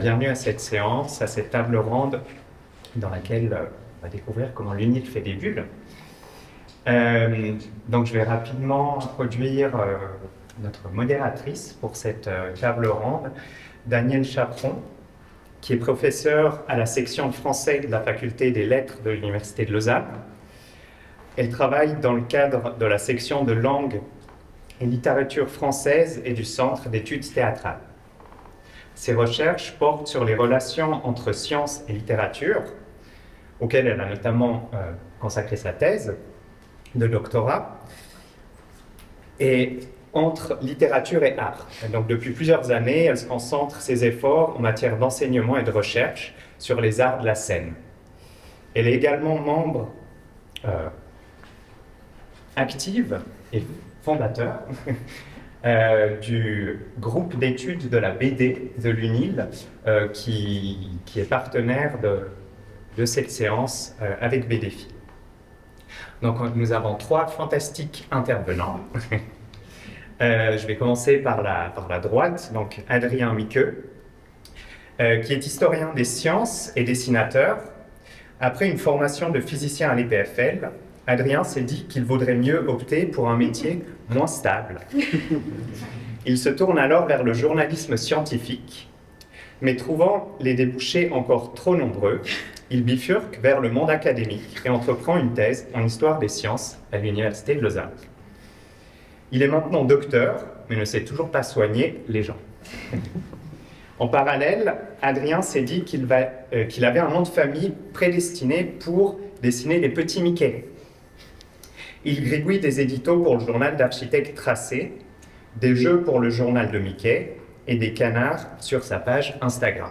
Bienvenue à cette séance, à cette table ronde dans laquelle on va découvrir comment l'UNIL fait des bulles. Donc je vais rapidement introduire notre modératrice pour cette table ronde, Danielle Chaperon, qui est professeure à la section français de la faculté des lettres de l'Université de Lausanne. Elle travaille dans le cadre de la section de langue et littérature française et du Centre d'études théâtrales. Ses recherches portent sur les relations entre science et littérature, auxquelles elle a notamment consacré sa thèse de doctorat, et entre littérature et art. Et donc, depuis plusieurs années, elle concentre ses efforts en matière d'enseignement et de recherche sur les arts de la scène. Elle est également membre active et fondateur du groupe d'études de la BD de l'UNIL, qui est partenaire de cette séance avec BDFI. Donc nous avons trois fantastiques intervenants. Je vais commencer par la droite, donc Adrien Miqueux, qui est historien des sciences et dessinateur. Après une formation de physicien à l'EPFL, Adrien s'est dit qu'il vaudrait mieux opter pour un métier moins stable. Il se tourne alors vers le journalisme scientifique, mais trouvant les débouchés encore trop nombreux, il bifurque vers le monde académique et entreprend une thèse en histoire des sciences à l'Université de Lausanne. Il est maintenant docteur, mais ne sait toujours pas soigner les gens. En parallèle, Adrien s'est dit qu'il avait un nom de famille prédestiné pour dessiner des petits Mickey. Il gribouille des éditos pour le journal d'architecte Tracé, des jeux pour le journal de Mickey et des canards sur sa page Instagram.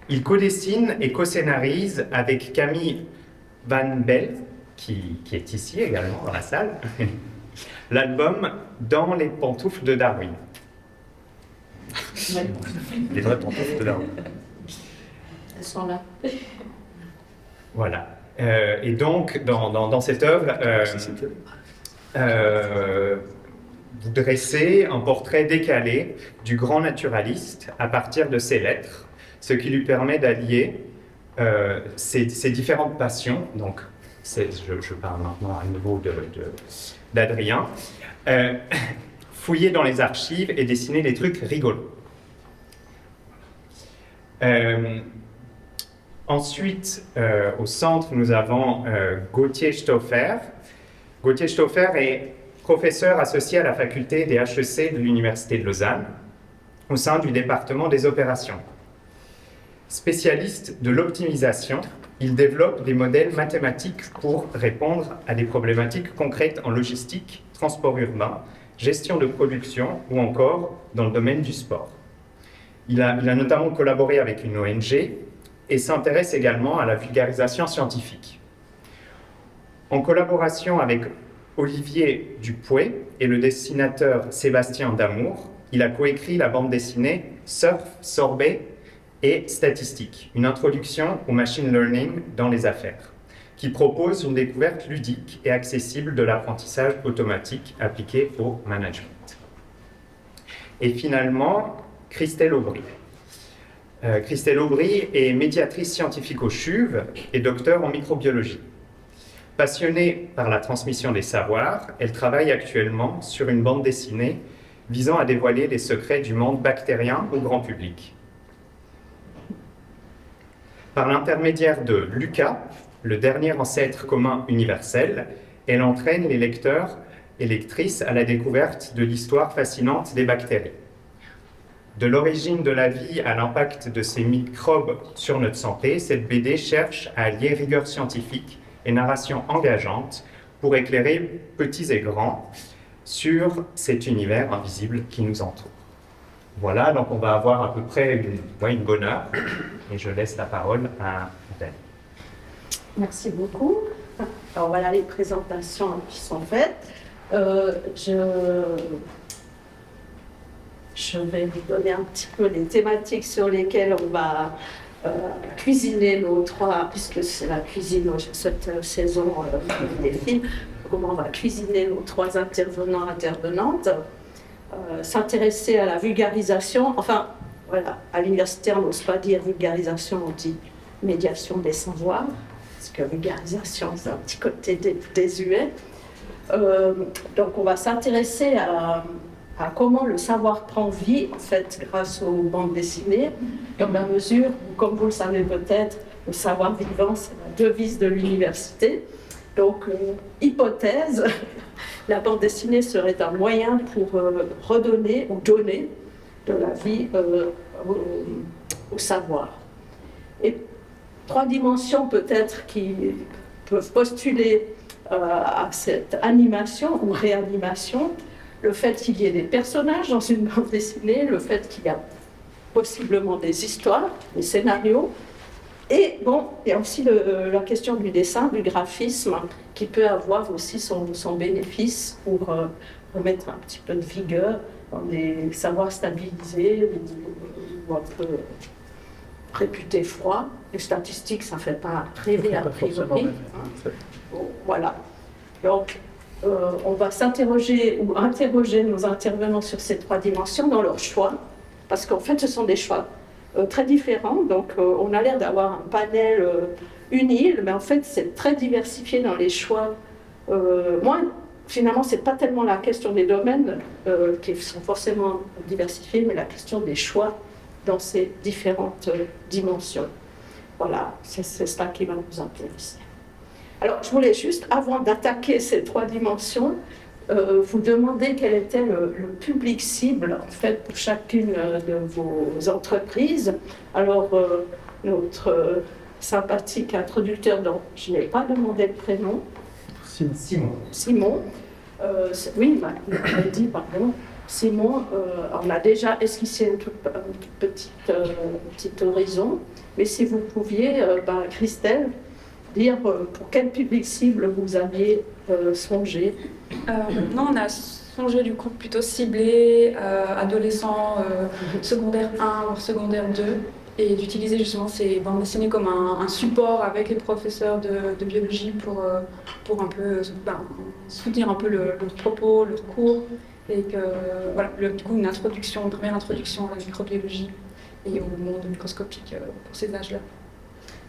Il co-dessine et co-scénarise avec Camille Van Belle, qui est ici également dans la salle, l'album Dans les pantoufles de Darwin. Les vraies pantoufles de Darwin. Elles sont là. Voilà. Et donc, dans cette œuvre, vous dressez un portrait décalé du grand naturaliste à partir de ses lettres, ce qui lui permet d'allier ses différentes passions. Donc, je parle maintenant à nouveau d'Adrien. Fouiller dans les archives et dessiner des trucs rigolos. Ensuite, au centre, nous avons Gauthier Stauffer. Gauthier Stauffer est professeur associé à la faculté des HEC de l'Université de Lausanne, au sein du département des opérations. Spécialiste de l'optimisation, il développe des modèles mathématiques pour répondre à des problématiques concrètes en logistique, transport urbain, gestion de production ou encore dans le domaine du sport. Il a notamment collaboré avec une ONG et s'intéresse également à la vulgarisation scientifique. En collaboration avec Olivier Dupouet et le dessinateur Sébastien Damour, il a coécrit la bande dessinée Surf, Sorbet et Statistique, une introduction au machine learning dans les affaires, qui propose une découverte ludique et accessible de l'apprentissage automatique appliqué au management. Et finalement, Christelle Aubry. Christelle Aubry est médiatrice scientifique au CHUV et docteur en microbiologie. Passionnée par la transmission des savoirs, elle travaille actuellement sur une bande dessinée visant à dévoiler les secrets du monde bactérien au grand public. Par l'intermédiaire de Lucas, le dernier ancêtre commun universel, elle entraîne les lecteurs et lectrices à la découverte de l'histoire fascinante des bactéries. De l'origine de la vie à l'impact de ces microbes sur notre santé, cette BD cherche à allier rigueur scientifique et narration engageante pour éclairer petits et grands sur cet univers invisible qui nous entoure. Voilà, donc on va avoir à peu près une bonne heure et je laisse la parole à Dan. Merci beaucoup. Alors voilà les présentations qui sont faites. Je vais vous donner un petit peu les thématiques sur lesquelles on va cuisiner nos trois, puisque c'est la cuisine cette saison des films, comment on va cuisiner nos trois intervenants, intervenantes, s'intéresser à la vulgarisation, enfin voilà, à l'université, on n'ose pas dire vulgarisation, on dit médiation des savoirs, parce que vulgarisation, c'est un petit côté désuet. Donc, on va s'intéresser à comment le savoir prend vie, en fait, grâce aux bandes dessinées, dans la mesure où, comme vous le savez peut-être, le savoir vivant, c'est la devise de l'université. Donc, hypothèse, la bande dessinée serait un moyen pour redonner ou donner de la vie au savoir. Et 3 dimensions peut-être qui peuvent postuler à cette animation ou réanimation, le fait qu'il y ait des personnages dans une bande dessinée, le fait qu'il y a possiblement des histoires, des scénarios, et bon, il y a aussi la question du dessin, du graphisme, qui peut avoir aussi son bénéfice pour remettre un petit peu de vigueur dans des savoirs stabilisés ou un peu réputés froids. Les statistiques, ça ne fait pas rêver a priori. Bon, voilà. Donc, on va s'interroger ou interroger nos intervenants sur ces 3 dimensions dans leur choix, parce qu'en fait, ce sont des choix très différents. Donc, on a l'air d'avoir un panel unile, mais en fait, c'est très diversifié dans les choix. Moi, finalement, ce n'est pas tellement la question des domaines qui sont forcément diversifiés, mais la question des choix dans ces différentes dimensions. Voilà, c'est ça qui va nous intéresser. Alors, je voulais juste, avant d'attaquer ces 3 dimensions, vous demander quel était le public cible, en fait, pour chacune de vos entreprises. Alors, notre sympathique introducteur, dont je n'ai pas demandé le prénom, Simon. Oui, il m'a dit, pardon. Simon, on a déjà esquissé un petit horizon, mais si vous pouviez, Christelle, dire pour quel public cible vous aviez songé. Non, on a songé du coup plutôt ciblé adolescents secondaire 1 ou secondaire 2, et d'utiliser justement ces bandes dessinées comme un support avec les professeurs de biologie pour un peu soutenir un peu leur propos, leur cours, et que voilà, du coup une première introduction à la microbiologie et au monde microscopique pour ces âges-là.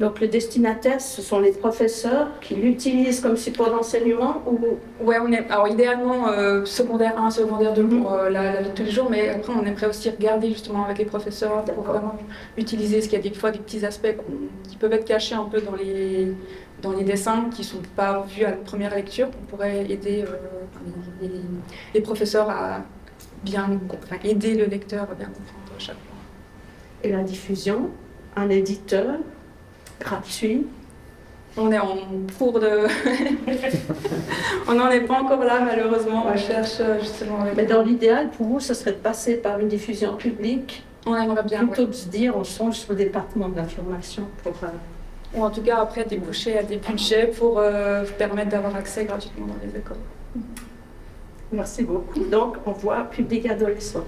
Donc le destinataire, ce sont les professeurs qui l'utilisent comme support d'enseignement ou... Ouais, alors idéalement secondaire 1, secondaire 2 pour la vie de tous les jours, mais après on aimerait aussi regarder justement avec les professeurs pour vraiment utiliser, parce qu'il y a des fois des petits aspects qui peuvent être cachés un peu dans les dessins, qui ne sont pas vus à la première lecture. On pourrait aider les professeurs à aider le lecteur à bien comprendre chaque point. Et la diffusion, un éditeur gratuit. On est en cours de... On n'en est pas encore là, malheureusement. On cherche justement... Mais dans l'idéal, pour vous, ce serait de passer par une diffusion publique. On aimerait bien, plutôt que de se dire, on songe sur le département de l'information pour... Ou en tout cas, après, déboucher à des budgets pour permettre d'avoir accès gratuitement dans les écoles. Merci beaucoup. Donc, on voit public adolescent.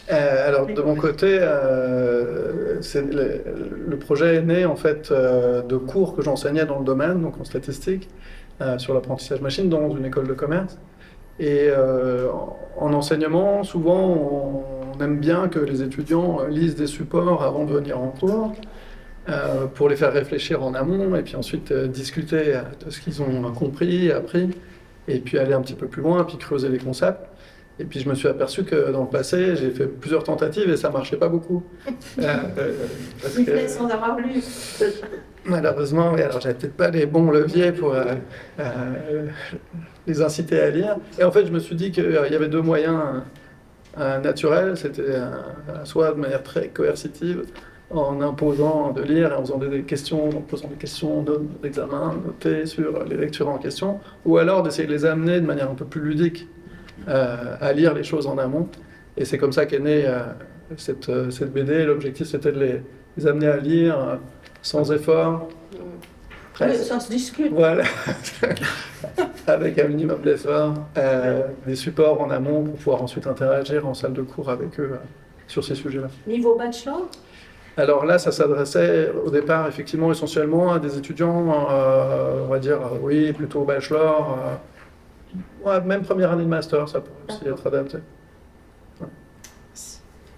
Alors de mon côté, le projet est né en fait de cours que j'enseignais dans le domaine, donc en statistique, sur l'apprentissage machine dans une école de commerce. Et en enseignement, souvent on aime bien que les étudiants lisent des supports avant de venir en cours, pour les faire réfléchir en amont et puis ensuite discuter de ce qu'ils ont compris, appris, et puis aller un petit peu plus loin, puis creuser les concepts. Et puis je me suis aperçu que dans le passé, j'ai fait plusieurs tentatives et ça ne marchait pas beaucoup. Sans avoir lu. Malheureusement, oui, alors j'avais peut-être pas les bons leviers pour les inciter à lire. Et en fait, je me suis dit qu'il y avait 2 moyens naturels. C'était soit de manière très coercitive, en imposant de lire et en faisant des questions, en posant des questions d'examen notées sur les lectures en question, ou alors d'essayer de les amener de manière un peu plus ludique à lire les choses en amont. Et c'est comme ça qu'est née cette BD. L'objectif, c'était de les amener à lire sans effort. Oui, ça se discute. Voilà. Avec un minimum d'effort, des supports en amont pour pouvoir ensuite interagir en salle de cours avec eux sur ces sujets-là. Niveau bachelor ? Alors là, ça s'adressait au départ effectivement essentiellement à des étudiants, on va dire, oui, plutôt bachelor, ouais, même première année de master, ça pourrait aussi être adapté. Ouais.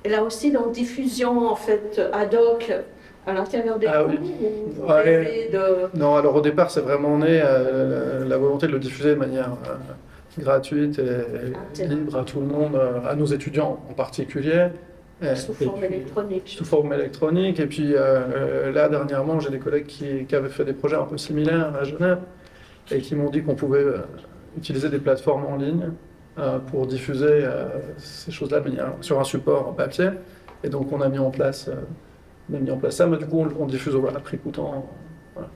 Et là aussi, donc, diffusion en fait ad hoc à l'intérieur des cours, Oui. ou vous Ouais. rêvez de... Non, alors au départ, c'est vraiment né la volonté de le diffuser de manière gratuite et libre à tout le monde, à nos étudiants en particulier. Sous forme électronique. Sous forme électronique. Et puis là, dernièrement, j'ai des collègues qui avaient fait des projets un peu similaires à Genève et qui m'ont dit qu'on pouvait utiliser des plateformes en ligne pour diffuser ces choses-là sur un support en papier. Et donc, on a mis en place ça, mais du coup, on diffuse à prix coûtant. Voilà.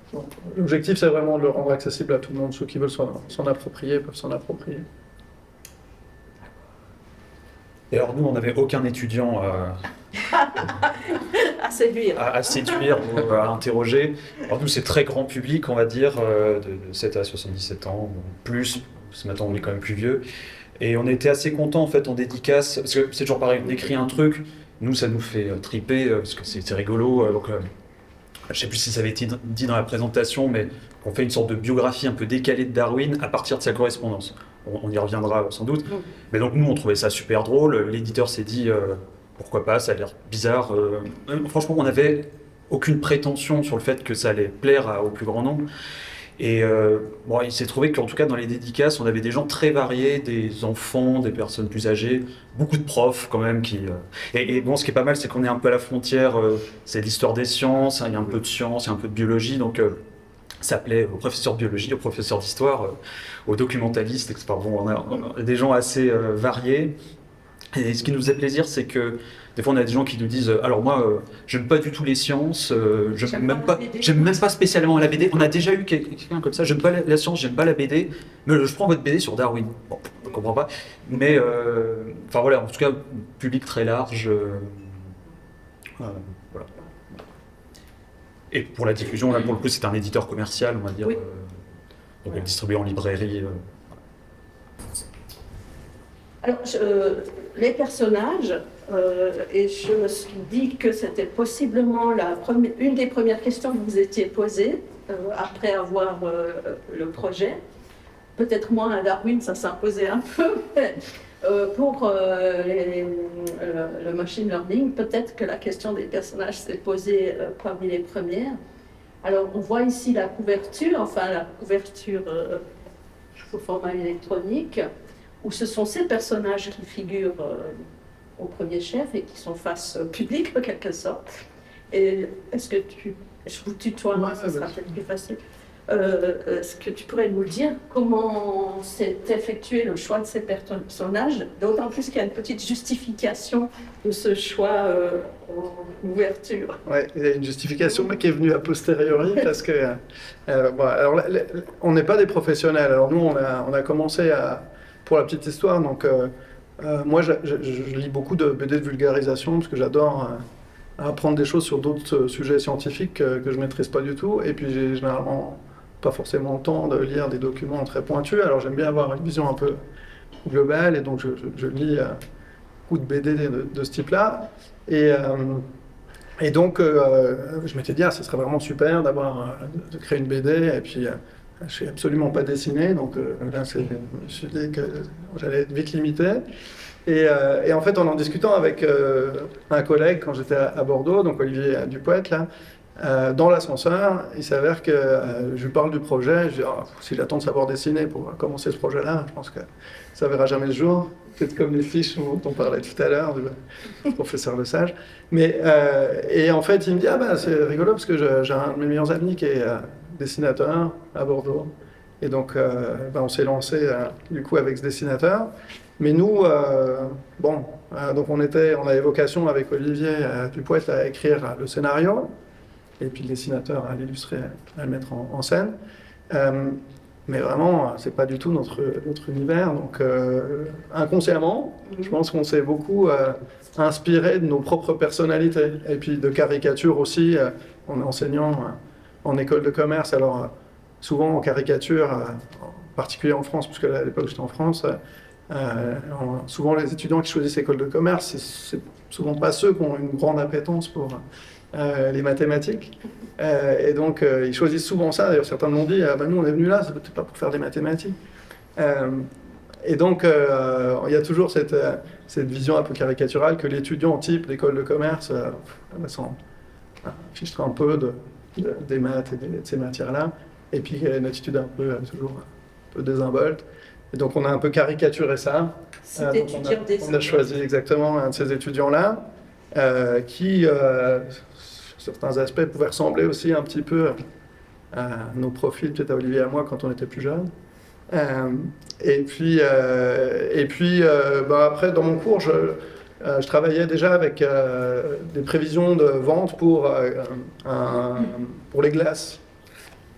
L'objectif, c'est vraiment de le rendre accessible à tout le monde. Ceux qui veulent s'en approprier peuvent s'en approprier. Et alors nous, on n'avait aucun étudiant À séduire. à séduire ou à interroger. Alors nous, c'est très grand public, on va dire, de 7 à 77 ans, plus, parce que maintenant on est quand même plus vieux. Et on était assez contents en fait en dédicace, parce que c'est toujours pareil, on écrit un truc, nous ça nous fait triper, parce que c'est rigolo. Donc, je ne sais plus si ça avait été dit dans la présentation, mais on fait une sorte de biographie un peu décalée de Darwin à partir de sa correspondance. On y reviendra sans doute. Mais donc nous, on trouvait ça super drôle. L'éditeur s'est dit, pourquoi pas, ça a l'air bizarre. Franchement, on n'avait aucune prétention sur le fait que ça allait plaire au plus grand nombre. Et bon, il s'est trouvé qu'en tout cas, dans les dédicaces, on avait des gens très variés, des enfants, des personnes plus âgées, beaucoup de profs quand même. Et bon, ce qui est pas mal, c'est qu'on est un peu à la frontière, c'est l'histoire des sciences, hein, il y a un peu de sciences, il y a un peu de biologie, donc ça plaît aux professeurs de biologie, aux professeurs d'histoire, aux documentalistes, etc. Bon, on a des gens assez variés. Et ce qui nous faisait plaisir, c'est que des fois on a des gens qui nous disent alors moi j'aime pas du tout les sciences, j'aime même pas spécialement la BD. On a déjà eu quelqu'un comme ça, j'aime pas la science, j'aime pas la BD, mais je prends votre BD sur Darwin. Bon, on comprend pas. Mais enfin voilà, en tout cas public très large. Voilà. Et pour la diffusion, là pour le coup c'est un éditeur commercial, on va dire. Oui. Donc il est distribué en librairie. Alors, les personnages, et je me suis dit que c'était possiblement une des premières questions que vous étiez posées après avoir le projet. Peut-être moins à Darwin, ça s'imposait un peu, mais pour le machine learning, peut-être que la question des personnages s'est posée parmi les premières. Alors, on voit ici la couverture sous format électronique, où ce sont ces personnages qui figurent au premier chef et qui sont face publique, en quelque sorte. Et est-ce que je vous tutoie, Ouais, ça sera peut-être plus facile. Est-ce que tu pourrais nous dire comment s'est effectué le choix de ces personnages, d'autant plus qu'il y a une petite justification de ce choix en ouverture. Oui, il y a une justification qui est venue a posteriori parce que bon, alors, on n'est pas des professionnels. Alors nous, on a commencé pour la petite histoire. Donc moi, je lis beaucoup de BD de vulgarisation parce que j'adore apprendre des choses sur d'autres sujets scientifiques que je maîtrise pas du tout. Et puis j'ai généralement pas forcément le temps de lire des documents très pointus. Alors j'aime bien avoir une vision un peu globale et donc je lis beaucoup de BD de ce type-là. Et donc, je m'étais dit, ce serait vraiment super de créer une BD. Et puis, je ne suis absolument pas dessiné. Donc, là, je me suis dit que j'allais être vite limité. Et en fait, en discutant avec un collègue quand j'étais à Bordeaux, donc Olivier Dupoët, là, dans l'ascenseur, il s'avère que je lui parle du projet. Je dis, si j'attends de savoir dessiner pour commencer ce projet-là, je pense que ça ne verra jamais le jour. Peut-être comme les fiches dont on parlait tout à l'heure, du professeur Lesage. Et en fait, il me dit, c'est rigolo parce que j'ai un de mes meilleurs amis qui est dessinateur à Bordeaux. Et donc, on s'est lancé du coup avec ce dessinateur. Mais nous, donc on avait vocation avec Olivier Dupoët à écrire le scénario, et puis le dessinateur à l'illustrer, à le mettre en scène. Mais vraiment, c'est pas du tout notre univers. Donc, inconsciemment, je pense qu'on s'est beaucoup inspiré de nos propres personnalités. Et puis de caricatures aussi, en enseignant en école de commerce. Alors, souvent en caricature, en particulier en France, puisque à l'époque j'étais en France, souvent les étudiants qui choisissent école de commerce, c'est souvent pas ceux qui ont une grande appétence pour les mathématiques. Et donc, ils choisissent souvent ça. D'ailleurs, certains m'ont dit, nous, on est venus là, c'est peut-être pas pour faire des mathématiques. Et donc, il y a toujours cette vision un peu caricaturale que l'étudiant type d'école de commerce s'en ficherait un peu des maths et de ces matières-là, et puis il y a une attitude un peu toujours un peu désinvolte. Et donc, on a un peu caricaturé ça. Cet étudiant On a choisi exactement un de ces étudiants-là, qui, sur certains aspects, pouvait ressembler aussi un petit peu à nos profils, peut-être à Olivier et à moi, quand on était plus jeunes. Et puis après, dans mon cours, je travaillais déjà avec des prévisions de vente pour les glaces.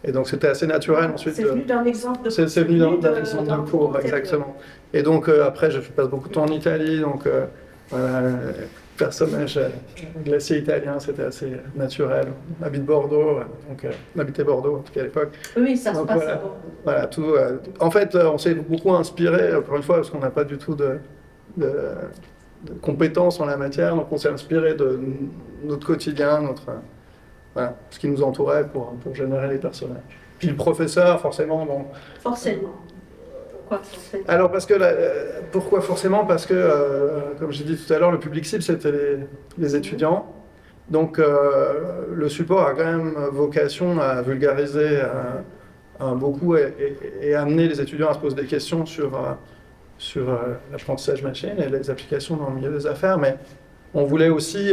Et donc, c'était assez naturel ensuite. C'est venu d'un exemple de C'est venu d'un exemple de cours, exactement. Et donc, après, je passe beaucoup de temps en Italie, donc voilà, personnage glacier italien, c'était assez naturel. On habite Bordeaux, donc on habitait Bordeaux, en tout cas à l'époque. Oui, ça se Donc, passe. voilà, tout. En fait, on s'est beaucoup inspiré, encore une fois, parce qu'on n'a pas du tout de compétences en la matière, donc on s'est inspiré de notre quotidien, voilà, ce qui nous entourait pour générer les personnages. Puis le professeur, forcément, bon. Forcément. Pourquoi forcément? Alors pourquoi forcément? Parce que, comme j'ai dit tout à l'heure, le public cible, c'était les étudiants. Donc le support a quand même vocation à vulgariser beaucoup et amener les étudiants à se poser des questions sur l'apprentissage machine et les applications dans le milieu des affaires. Mais on voulait aussi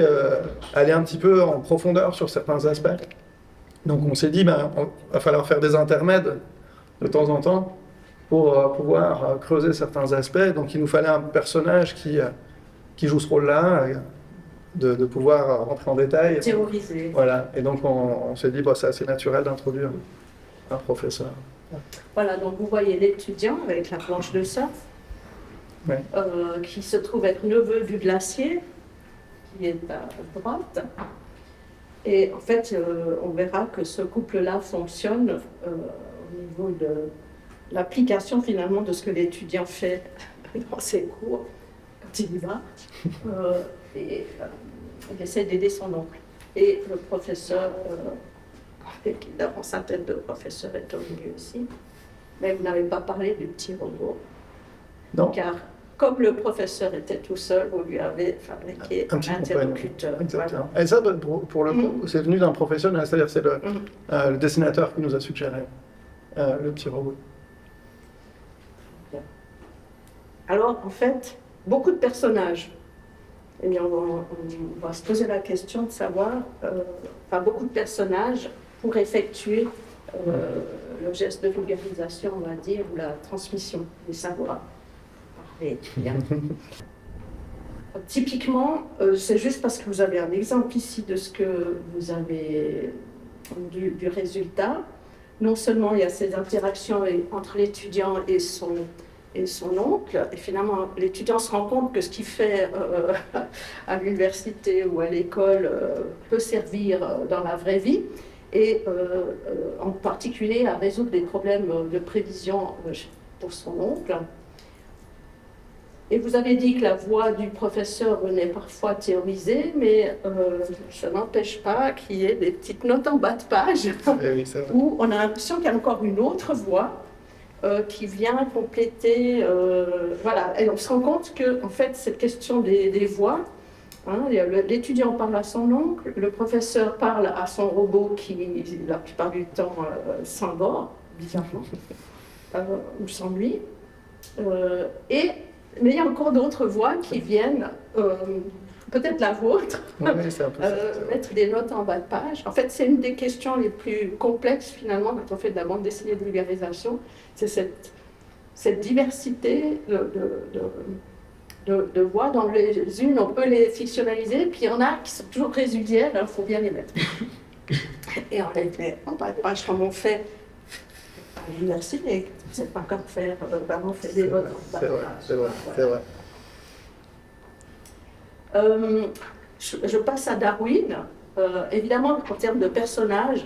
aller un petit peu en profondeur sur certains aspects. Donc on s'est dit, il va falloir faire des intermèdes de temps en temps pour pouvoir creuser certains aspects. Donc il nous fallait un personnage qui joue ce rôle-là, de pouvoir rentrer en détail. Théoriser. Voilà, et donc on s'est dit, c'est assez naturel d'introduire un professeur. Voilà, donc vous voyez l'étudiant avec la planche de surf, Ouais. qui se trouve être neveu du glacier, qui est à droite. Et en fait, on verra que ce couple-là fonctionne au niveau de l'application finalement de ce que l'étudiant fait dans ses cours, quand il y va. Il essaie d'aider son oncle. Et le professeur, évidemment sa tête de professeur est au milieu aussi. Mais vous n'avez pas parlé du petit robot. Non. Car comme le professeur était tout seul, vous lui avez fabriqué Un petit interlocuteur. Exactement. Et ça, pour le coup, c'est venu d'un professionnel, c'est-à-dire c'est le dessinateur qui nous a suggéré le petit robot. Alors, en fait, beaucoup de personnages. Eh bien, on va se poser la question de savoir, beaucoup de personnages pour effectuer le geste de vulgarisation, on va dire, ou la transmission des savoirs. Typiquement, c'est juste parce que vous avez un exemple ici de ce que vous avez du résultat. Non seulement il y a ces interactions entre l'étudiant et son oncle, et finalement l'étudiant se rend compte que ce qu'il fait à l'université ou à l'école peut servir dans la vraie vie, et en particulier à résoudre des problèmes de prévision pour son oncle. Et vous avez dit que la voix du professeur venait parfois théoriser, mais ça n'empêche pas qu'il y ait des petites notes en bas de page où on a l'impression qu'il y a encore une autre voix qui vient compléter. Voilà. Et on se rend compte que, en fait, cette question des voix, l'étudiant parle à son oncle, le professeur parle à son robot qui, la plupart du temps, s'endort, bizarrement, ou s'ennuie. Mais il y a encore d'autres voix qui viennent, peut-être la vôtre, mettre des notes en bas de page. En fait, c'est une des questions les plus complexes, finalement, quand on fait de la bande dessinée de vulgarisation. C'est cette diversité de voix. Dans les unes, on peut les fictionnaliser, puis il y en a qui sont toujours résiduelles, alors il faut bien les mettre. Et on les met en bas de page, comme on fait à l'université. C'est pas comme faire vraiment fait des notes en bas de page. C'est vrai. Je passe à Darwin. Évidemment, en termes de personnages,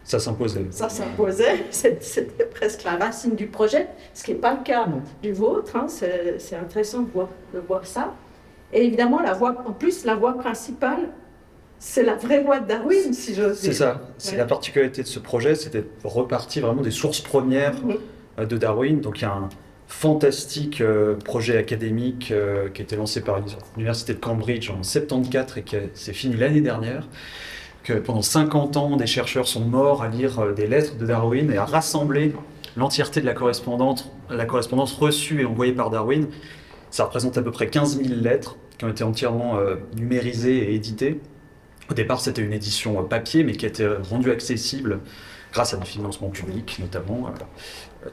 Ça s'imposait. ça s'imposait. C'était presque la racine du projet, ce qui n'est pas le cas du vôtre. Hein. C'est intéressant de voir ça. Et évidemment, en plus, la voix principale, c'est la vraie voix de Darwin, si j'ose dire. C'est ça. C'est la particularité de ce projet, c'était repartir vraiment des sources premières de Darwin. Donc il y a un fantastique projet académique qui a été lancé par l'Université de Cambridge en 1974 et qui s'est fini l'année dernière. Que pendant 50 ans, des chercheurs sont morts à lire des lettres de Darwin et à rassembler l'entièreté de la correspondance reçue et envoyée par Darwin. Ça représente à peu près 15 000 lettres qui ont été entièrement numérisées et éditées. Au départ, c'était une édition papier, mais qui a été rendue accessible grâce à des financements publics, notamment,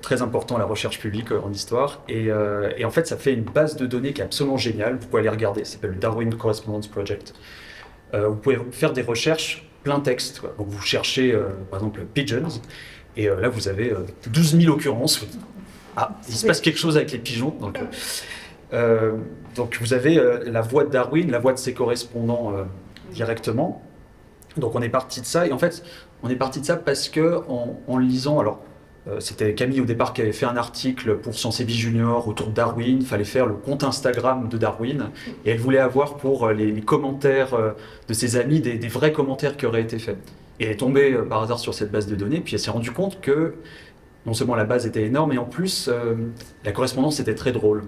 très important à la recherche publique en histoire. Et en fait, ça fait une base de données qui est absolument géniale. Vous pouvez aller regarder, ça s'appelle le Darwin Correspondence Project. Vous pouvez faire des recherches plein texte. Donc vous cherchez, par exemple, pigeons, et là, vous avez 12 000 occurrences. Ah, il se passe quelque chose avec les pigeons. Donc vous avez la voix de Darwin, la voix de ses correspondants directement. Donc on est parti de ça, et en fait, on est parti de ça parce que en lisant, alors c'était Camille au départ qui avait fait un article pour Sciences et Vie Junior autour de Darwin, il fallait faire le compte Instagram de Darwin, et elle voulait avoir pour les commentaires de ses amis des vrais commentaires qui auraient été faits. Et elle est tombée par hasard sur cette base de données, puis elle s'est rendue compte que non seulement la base était énorme, mais en plus la correspondance était très drôle.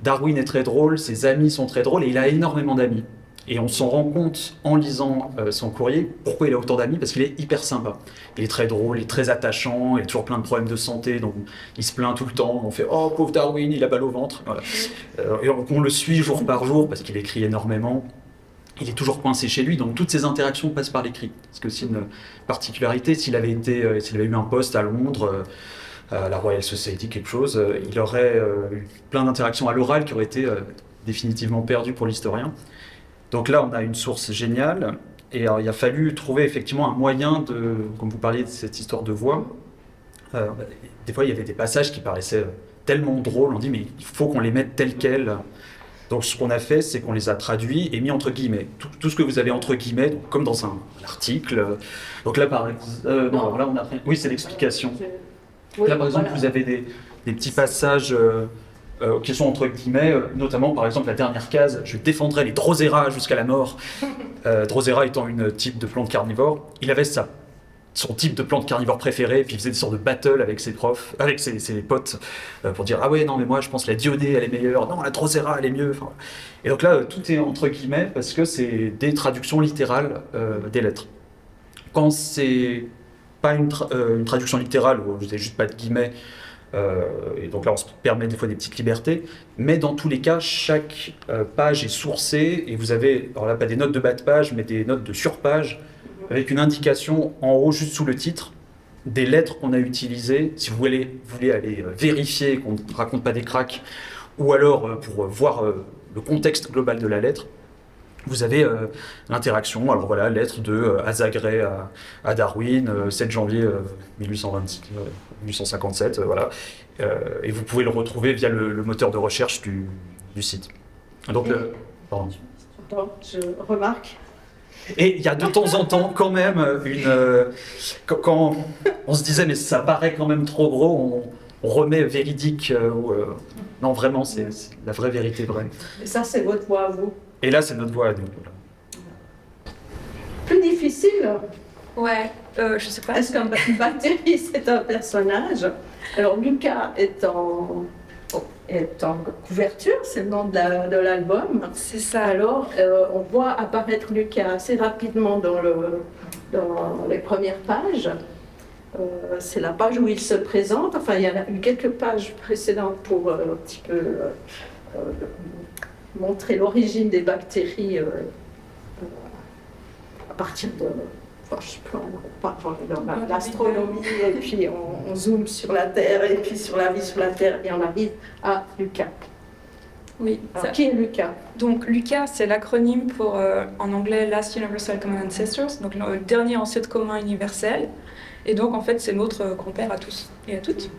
Darwin est très drôle, ses amis sont très drôles, et il a énormément d'amis. Et on s'en rend compte en lisant son courrier, pourquoi il a autant d'amis, parce qu'il est hyper sympa. Il est très drôle, il est très attachant, il a toujours plein de problèmes de santé, donc il se plaint tout le temps, on fait « Oh, pauvre Darwin, il a mal au ventre ». Voilà. Et on le suit jour par jour, parce qu'il écrit énormément. Il est toujours coincé chez lui, donc toutes ses interactions passent par l'écrit. Parce que c'est une particularité, s'il avait eu un poste à Londres, à la Royal Society, quelque chose, il aurait eu plein d'interactions à l'oral qui auraient été définitivement perdues pour l'historien. Donc là, on a une source géniale, et il a fallu trouver effectivement un moyen de, comme vous parliez de cette histoire de voix, des fois il y avait des passages qui paraissaient tellement drôles, on dit mais il faut qu'on les mette tels quels. Donc ce qu'on a fait, c'est qu'on les a traduits et mis entre guillemets. Tout ce que vous avez entre guillemets, donc, comme dans un article. Donc là, par exemple, non, là on a... Oui, c'est l'explication. Oui, là, par exemple, voilà. vous avez des petits passages... qui sont entre guillemets, notamment par exemple la dernière case, je défendrai les Drosera jusqu'à la mort. Drosera étant une type de plante carnivore, il avait son type de plante carnivore préférée, et puis il faisait des sortes de battles avec ses profs, avec ses potes, pour dire ah ouais non mais moi je pense que la Dionée elle est meilleure, non la Drosera elle est mieux. Enfin, et donc là tout est entre guillemets parce que c'est des traductions littérales des lettres. Quand c'est pas une traduction littérale où vous n'avez juste pas de guillemets. Et donc là, on se permet des fois des petites libertés, mais dans tous les cas, chaque page est sourcée et vous avez, alors là, pas des notes de bas de page, mais des notes de surpage avec une indication en haut, juste sous le titre, des lettres qu'on a utilisées. Si vous voulez aller vérifier qu'on ne raconte pas des cracks, ou alors pour voir le contexte global de la lettre, vous avez l'interaction, alors voilà, lettre de Azagré à Darwin, 7 janvier 1857, voilà. Et vous pouvez le retrouver via le moteur de recherche du site. Donc, pardon. Donc, je remarque. Et il y a de temps en temps quand même quand on se disait mais ça paraît quand même trop gros, on remet véridique, non vraiment c'est la vraie vérité vraie. Et ça, c'est votre voix à vous. Et là, c'est notre voix à nous. Plus difficile. Ouais, je sais pas. Est-ce qu'un bactérie, c'est un personnage? Alors, Lucas est en couverture, c'est le nom de l'album. C'est ça. Alors, on voit apparaître Lucas assez rapidement dans les premières pages. C'est la page où il se présente. Enfin, il y a eu quelques pages précédentes pour un petit peu montrer l'origine des bactéries à partir de... Enfin, je sais pas, dans l'astronomie, et puis on zoome sur la Terre, et puis sur la vie sur la Terre, et on arrive à Lucas. Oui. Alors, qui est Lucas? Donc Lucas, c'est l'acronyme pour, en anglais, Last Universal Common Ancestors, donc le dernier ancêtre commun universel. Et donc, en fait, c'est notre grand-père à tous et à toutes.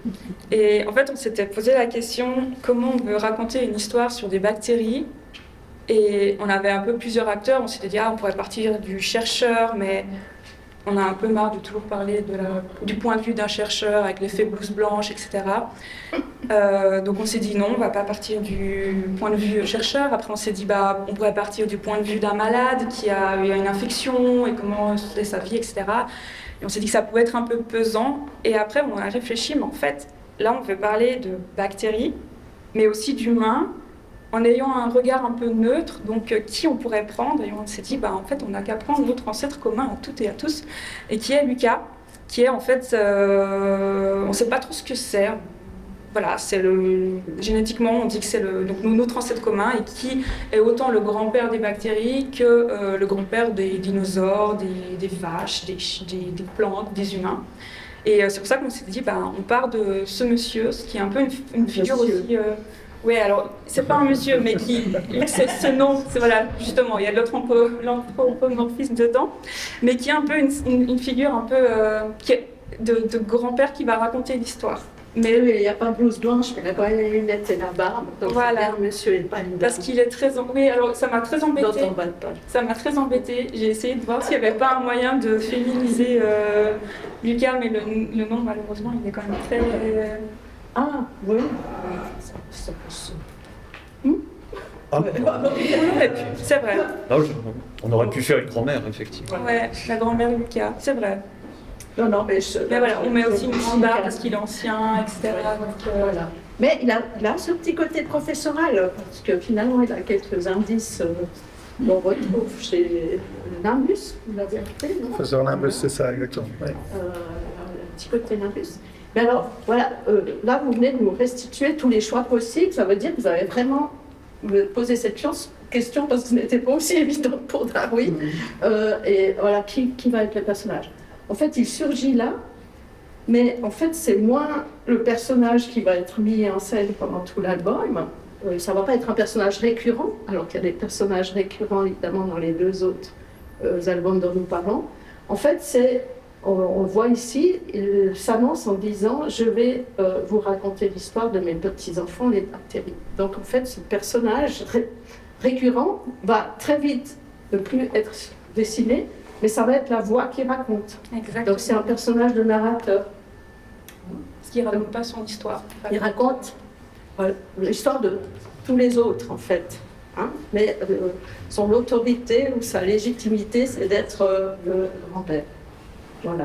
Et en fait, on s'était posé la question, comment on veut raconter une histoire sur des bactéries? Et on avait un peu plusieurs acteurs, on s'était dit, on pourrait partir du chercheur, mais on a un peu marre de toujours parler du point de vue d'un chercheur avec l'effet blouse blanche, etc. Donc on s'est dit non, on va pas partir du point de vue chercheur. Après on s'est dit on pourrait partir du point de vue d'un malade qui a eu une infection et comment c'est sa vie, etc. Et on s'est dit que ça pouvait être un peu pesant. Et après on a réfléchi, mais en fait là, on veut parler de bactéries, mais aussi d'humains, en ayant un regard un peu neutre, donc qui on pourrait prendre. Et on s'est dit, en fait, on n'a qu'à prendre notre ancêtre commun à toutes et à tous, et qui est Lucas, qui est en fait, on ne sait pas trop ce que c'est. Voilà, génétiquement, on dit que c'est donc notre ancêtre commun et qui est autant le grand-père des bactéries que le grand-père des dinosaures, des vaches, des plantes, des humains. Et c'est pour ça qu'on s'est dit, on part de ce monsieur, ce qui est un peu une figure aussi. Oui, alors c'est pas un monsieur, mais c'est ce nom, voilà, justement, il y a de l'anthropomorphisme dedans, mais qui est un peu une figure un peu de grand-père qui va raconter l'histoire. Mais oui, il n'y a pas blouse blanche, mais il a quand même les lunettes et la barbe. Donc voilà, monsieur et pas une dame. Parce qu'il est très... Oui, alors ça m'a très embêtée. Dans ton bas de page. Ça m'a très embêtée. J'ai essayé de voir s'il n'y avait pas un moyen de féminiser Lucas, mais le nom, malheureusement, il est quand même très... Ah, oui. Ça peut se... Ah, On aurait pu, c'est vrai. on aurait pu faire une grand-mère, effectivement. Ouais, la grand-mère Lucas, c'est vrai. Non, mais voilà, on met aussi une standard parce qu'il est ancien, etc. Donc, voilà. Mais il a ce petit côté professoral, parce que finalement, il a quelques indices qu'on retrouve chez Nimbus, vous l'avez appelé, non? Professeur Nimbus, c'est ça, exactement. Ouais. Un petit côté Nimbus. Mais alors, voilà, là, vous venez de nous restituer tous les choix possibles. Ça veut dire que vous avez vraiment posé cette question parce que ce n'était pas aussi évident pour Darwin. Et voilà, qui va être le personnage? En fait, il surgit là, mais en fait, c'est moins le personnage qui va être mis en scène pendant tout l'album. Ça ne va pas être un personnage récurrent, alors qu'il y a des personnages récurrents, évidemment, dans les deux autres albums dont nous parlons. En fait, on le voit ici, il s'annonce en disant « Je vais vous raconter l'histoire de mes petits-enfants, les bactéries ». Donc, en fait, ce personnage récurrent va très vite ne plus être dessiné, mais ça va être la voix qui raconte. Exactement. Donc c'est un personnage de narrateur. Parce qu'il ne raconte pas son histoire. Il raconte l'histoire de tous les autres, en fait. Hein, mais son autorité ou sa légitimité, c'est d'être le grand-père. Voilà.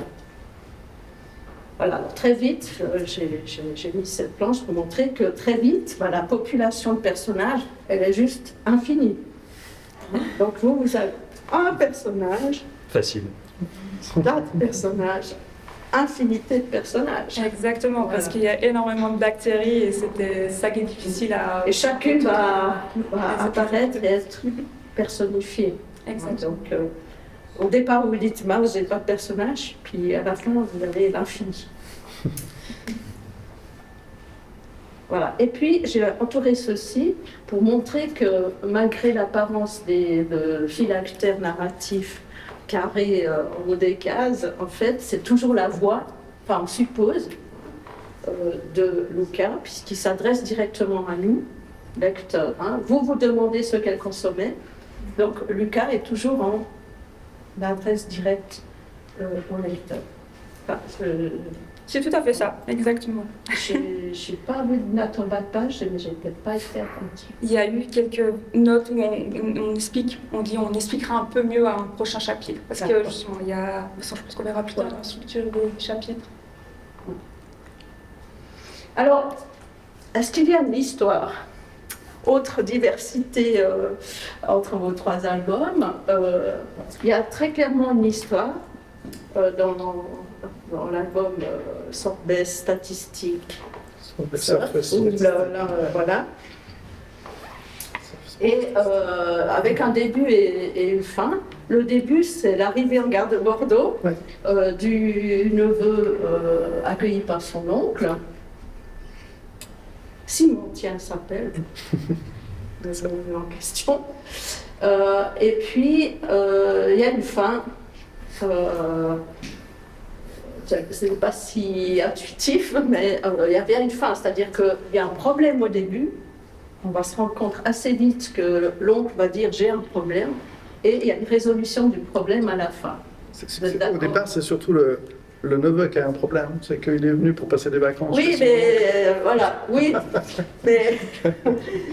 Voilà, alors, très vite, j'ai mis cette planche pour montrer que très vite, la population de personnages, elle est juste infinie. Donc vous avez un personnage, Facile. 4 personnages, infinité de personnages. Exactement, parce qu'il y a énormément de bactéries et c'était ça qui est difficile à... Et chacune va apparaître et être personnifiée. Exactement. Donc, au départ, vous dites, vous n'avez pas de personnage, puis à la fin, vous avez l'infini. Voilà. Et puis, j'ai entouré ceci pour montrer que malgré l'apparence de phylactères narratifs carrés en haut des cases, en fait, c'est toujours la voix, on suppose, de Lucas, puisqu'il s'adresse directement à nous, lecteurs. Hein. Vous demandez ce qu'elle consommait, donc Lucas est toujours en adresse directe au lecteur. C'est tout à fait ça, exactement. Je n'ai pas vu de notes en bas de page, mais j'ai peut-être pas été attentive. Il y a eu quelques notes où on explique, on expliquera un peu mieux à un prochain chapitre. Parce que justement, je pense qu'on verra plus tard la structure des chapitres. Alors, est-ce qu'il y a une histoire? Autre diversité entre vos 3 albums. Il y a très clairement une histoire dans l'album Sorbet statistique. Voilà. Et avec un début et une fin. Le début, c'est l'arrivée en gare de Bordeaux du neveu accueilli par son oncle. Simon, tiens, s'appelle. Le en question. Et puis, il y a une fin. Ce n'est pas si intuitif, mais il y a bien une fin. C'est-à-dire qu'il y a un problème au début. On va se rendre compte assez vite que l'oncle va dire « j'ai un problème » et il y a une résolution du problème à la fin. Au départ, c'est surtout le neveu qui a un problème. C'est qu'il est venu pour passer des vacances. Oui, mais voilà. Oui, mais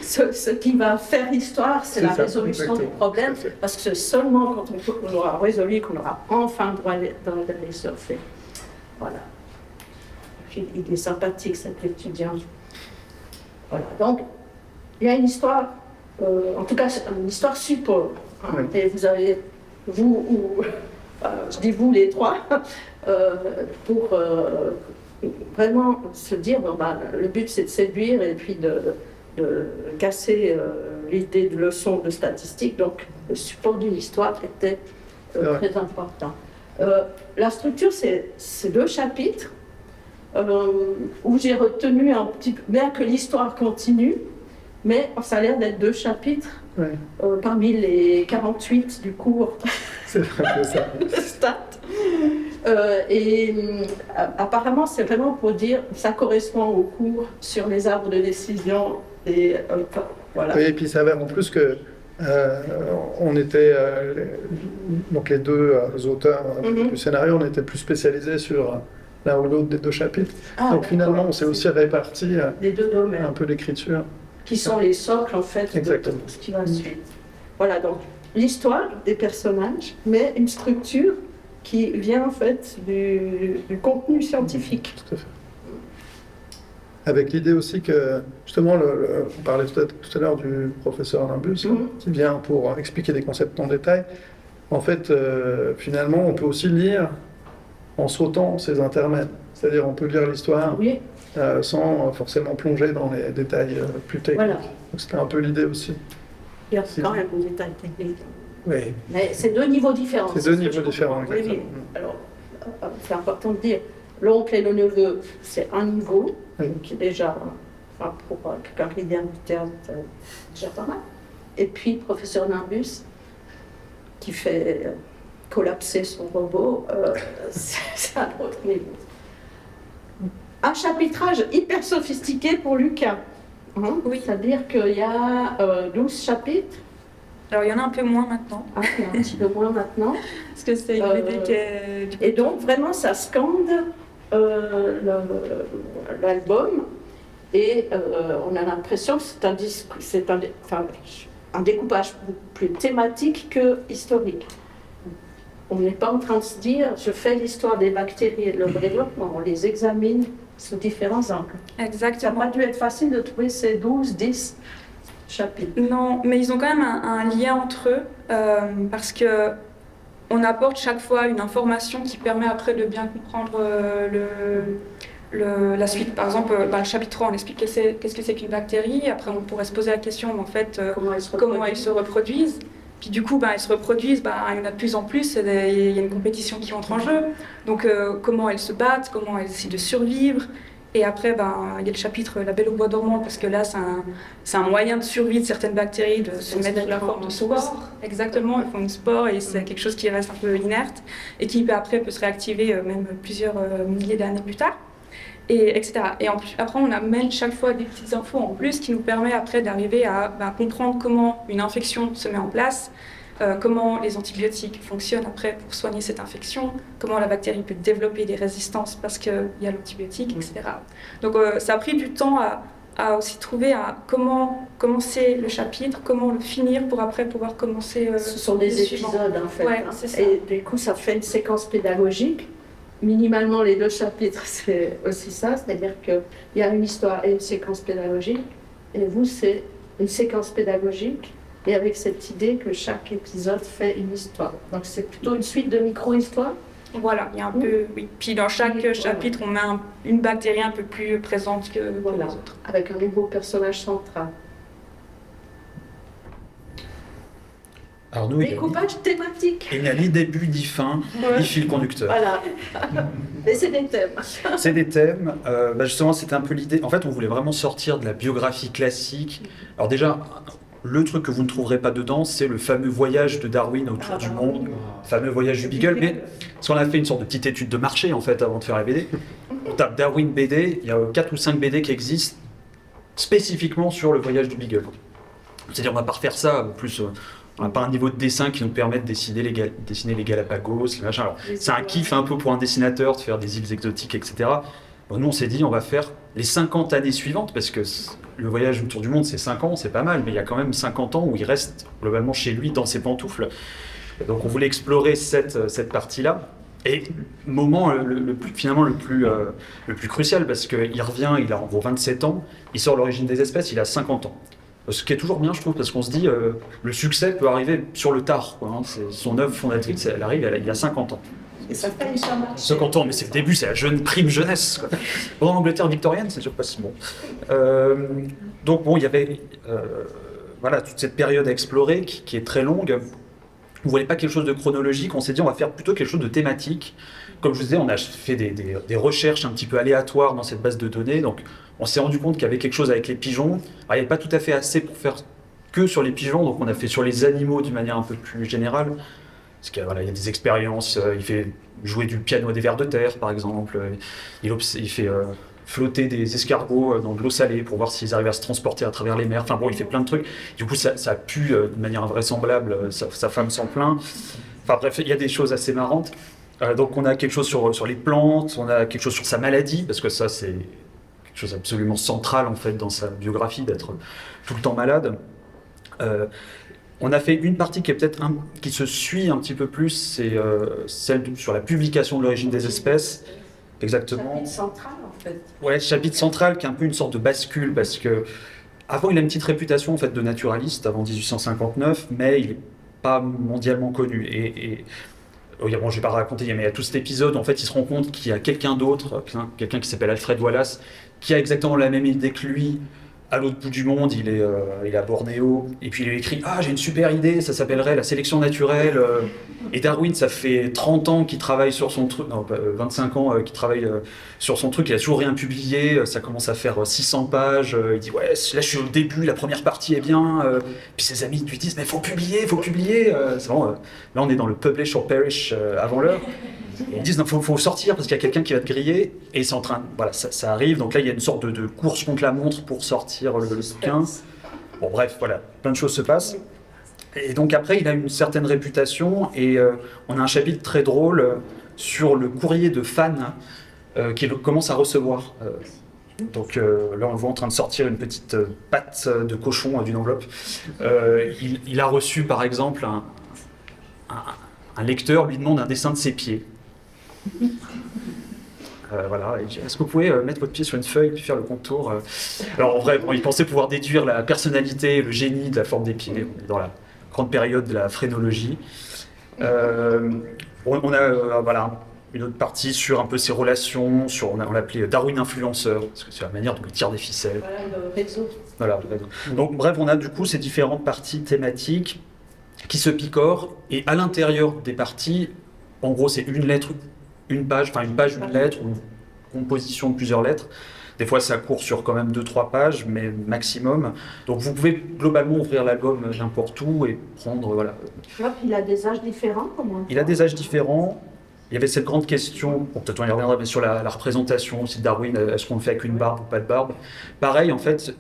ce qui va faire l'histoire, c'est la résolution du problème. Parce que c'est seulement quand on aura résolu qu'on aura enfin le droit d'aller surfer. Voilà. il est sympathique, cet étudiant. Voilà, donc il y a une histoire, en tout cas une histoire support. Hein, Oui. et vous avez, je dis vous les trois, pour vraiment se dire, bon, bah, le but c'est de séduire et puis de casser l'idée de leçon de statistique. Donc le support d'une histoire était très important. La structure, c'est 2 chapitres où j'ai retenu un petit peu, bien que l'histoire continue, mais ça a l'air d'être 2 chapitres Ouais. parmi les 48 du cours C'est un peu ça. de stats. Apparemment, c'est vraiment pour dire ça correspond au cours sur les arbres de décision. Et voilà. Oui, et puis ça s'avère en plus que on était, donc les 2 auteurs du scénario, on était plus spécialisés sur l'un ou l'autre des 2 chapitres. Ah, Donc finalement, d'accord. on s'est aussi réparti Les 2 domaines. un peu l'écriture. Qui sont les socles en fait de Exactement. ce qui va suivre. Voilà, donc l'histoire des personnages, mais une structure qui vient en fait du contenu scientifique. Tout à fait. Avec l'idée aussi que, justement, on parlait tout à l'heure du professeur Nimbus, qui vient pour expliquer des concepts en détail. En fait, finalement, on peut aussi lire en sautant ces intermèdes. C'est-à-dire, on peut lire l'histoire Oui, sans forcément plonger dans les détails plus techniques. voilà. Donc, c'était un peu l'idée aussi. Il y a quand même des détails techniques. Oui. Mais c'est 2 niveaux différents. C'est 2 ce que niveaux je comprends. différents, Oui, exactement. oui. Alors, c'est important de dire, l'oncle et le neveu, c'est un niveau, Oui. qui est déjà, enfin, pour quelqu'un qui vient du théâtre, déjà pas mal. Et puis, professeur Nimbus, qui fait collapser son robot, c'est un autre niveau. Un chapitrage hyper sophistiqué pour Lucas. Hein, Oui. C'est-à-dire qu'il y a 12 chapitres. Alors il y en a un peu moins maintenant, Ah, il y a un petit peu moins maintenant. parce que c'est une BD qui est du coup, Et donc, vraiment, ça scande l'album. Et on a l'impression que c'est un découpage plus thématique que historique. On n'est pas en train de se dire, je fais l'histoire des bactéries et de leur développement. On les examine sous différents angles. Ça n'a exactement. pas dû être facile de trouver ces 12, 10 chapitres. Non, mais ils ont quand même un lien entre eux, parce que on apporte chaque fois une information qui permet après de bien comprendre la suite. Par exemple, le chapitre 3, on explique qu'est-ce que c'est qu'une bactérie. Après, on pourrait se poser la question, mais en fait, comment elles se reproduisent. Puis du coup, elles se reproduisent, il y en a de plus en plus, il y a une compétition qui entre en jeu. Donc, comment elles se battent, comment elles essaient de survivre. Et après, il y a le chapitre La Belle au bois dormant, parce que là, c'est un moyen de survie de certaines bactéries, de se mettre sous la forme de spore. Exactement, elles font une spore et c'est quelque chose qui reste un peu inerte et qui peut se réactiver même plusieurs milliers d'années plus tard. Et etc. Et après, on amène chaque fois des petites infos en plus qui nous permet après d'arriver à comprendre comment une infection se met en place, comment les antibiotiques fonctionnent après pour soigner cette infection, comment la bactérie peut développer des résistances parce qu'il y a l'antibiotique, etc. Donc ça a pris du temps à aussi trouver comment commencer le chapitre, comment le finir pour après pouvoir commencer Ce sont des le suivant. épisodes en fait. Ouais, hein. c'est ça. Et du coup, ça fait une séquence pédagogique. Minimalement, les 2 chapitres, c'est aussi ça, c'est-à-dire qu'il y a une histoire et une séquence pédagogique. Et vous, c'est une séquence pédagogique et avec cette idée que chaque épisode fait une histoire. Donc c'est plutôt une suite de micro-histoires. Voilà, il y a un peu, oui. Puis dans chaque chapitre, on met une bactérie un peu plus présente que les autres. Avec un nouveau personnage central. Alors nous, Découpage thématique. il n'y a ni début, ni fin, Ouais. ni fil conducteur. Voilà. Mais c'est des thèmes. C'est des thèmes. Justement, c'était un peu l'idée. En fait, on voulait vraiment sortir de la biographie classique. Alors déjà, le truc que vous ne trouverez pas dedans, c'est le fameux voyage de Darwin autour du monde, le fameux voyage du Beagle. Mais parce qu'on a fait une sorte de petite étude de marché en fait avant de faire la BD. On tape Darwin BD, il y a 4 ou 5 BD qui existent spécifiquement sur le voyage du Beagle. C'est-à-dire, on va pas refaire ça. En plus, on n'a pas un niveau de dessin qui nous permet de dessiner les Galapagos, les machins. Alors, c'est un kiff un peu pour un dessinateur de faire des îles exotiques, etc. Bon, nous, on s'est dit, on va faire les 50 années suivantes, parce que le voyage autour du monde, c'est 5 ans, c'est pas mal, mais il y a quand même 50 ans où il reste globalement chez lui dans ses pantoufles. Donc, on voulait explorer cette partie-là. Et moment finalement le plus crucial, parce qu'il revient, il a en gros 27 ans, il sort L'origine des espèces, il a 50 ans. Ce qui est toujours bien, je trouve, parce qu'on se dit, le succès peut arriver sur le tard, quoi, hein. Son œuvre fondatrice, elle arrive, il a 50 ans. Et ça fait 50 ans, mais c'est le début, c'est la prime jeunesse, quoi. Dans l'Angleterre victorienne, c'est toujours pas si bon. Donc bon, il y avait voilà, toute cette période à explorer qui est très longue. On ne voulait pas quelque chose de chronologique, on s'est dit on va faire plutôt quelque chose de thématique. Comme je vous disais, on a fait des recherches un petit peu aléatoires dans cette base de données, donc on s'est rendu compte qu'il y avait quelque chose avec les pigeons. Alors, il n'y avait pas tout à fait assez pour faire que sur les pigeons, donc on a fait sur les animaux d'une manière un peu plus générale. Parce qu'il voilà, y a des expériences, il fait jouer du piano à des vers de terre par exemple, il fait flotter des escargots dans de l'eau salée pour voir s'ils arrivent à se transporter à travers les mers. Enfin bon, il fait plein de trucs. Du coup, ça pue de manière invraisemblable, sa femme s'en plaint. Enfin bref, il y a des choses assez marrantes. Donc on a quelque chose sur les plantes, on a quelque chose sur sa maladie, parce que ça c'est quelque chose absolument central en fait dans sa biographie, d'être tout le temps malade. On a fait une partie qui est peut-être qui se suit un petit peu plus, c'est celle sur la publication de l'origine des espèces. Exactement. Chapitre central en fait. Ouais, chapitre central qui est un peu une sorte de bascule, parce que avant il a une petite réputation en fait de naturaliste avant 1859, mais il n'est pas mondialement connu. Et bon, je vais pas raconter, mais il y a tout cet épisode, en fait, il se rend compte qu'il y a quelqu'un d'autre, quelqu'un qui s'appelle Alfred Wallace, qui a exactement la même idée que lui. À l'autre bout du monde, il est à Bornéo, et puis il lui écrit « Ah, j'ai une super idée, ça s'appellerait la sélection naturelle. » Et Darwin, ça fait 30 ans qu'il travaille sur son truc, non, 25 ans qu'il travaille sur son truc, il a toujours rien publié, ça commence à faire 600 pages, il dit « Ouais, là je suis au début, la première partie est bien. » Puis ses amis lui disent « Mais faut publier, faut publier. » C'est vraiment, là on est dans le publish or perish avant l'heure. Et ils disent non, faut sortir parce qu'il y a quelqu'un qui va te griller, et c'est en train, voilà, ça arrive. Donc là, il y a une sorte de course contre la montre pour sortir le bouquin. Bon, bref, voilà, plein de choses se passent. Et donc après, il a une certaine réputation, et on a un chapitre très drôle sur le courrier de fans qu'il commence à recevoir. Donc là, on le voit en train de sortir une petite patte de cochon d'une enveloppe. Il a reçu, par exemple, un lecteur lui demande un dessin de ses pieds. Voilà, est-ce que vous pouvez mettre votre pied sur une feuille puis faire le contour Alors en vrai, bon, il pensait pouvoir déduire la personnalité, le génie de la forme des pieds. On est dans la grande période de la phrénologie. On a voilà, une autre partie sur un peu ses relations, on l'appelait Darwin influenceur, parce que c'est la manière dont il tire des ficelles. Voilà le réseau. Voilà, le réseau. Donc bref, on a du coup ces différentes parties thématiques qui se picorent, et à l'intérieur des parties, en gros c'est une lettre, une page, une lettre, ou une composition de plusieurs lettres. Des fois ça court sur quand même 2-3 pages, mais maximum. Donc vous pouvez globalement ouvrir l'album n'importe où et prendre, voilà. Il a des âges différents, comment? Il a des âges différents. Il y avait cette grande question, bon, peut-être on y reviendra, mais sur la représentation aussi de Darwin, est-ce qu'on le fait avec une barbe ou pas de barbe? Pareil, en fait,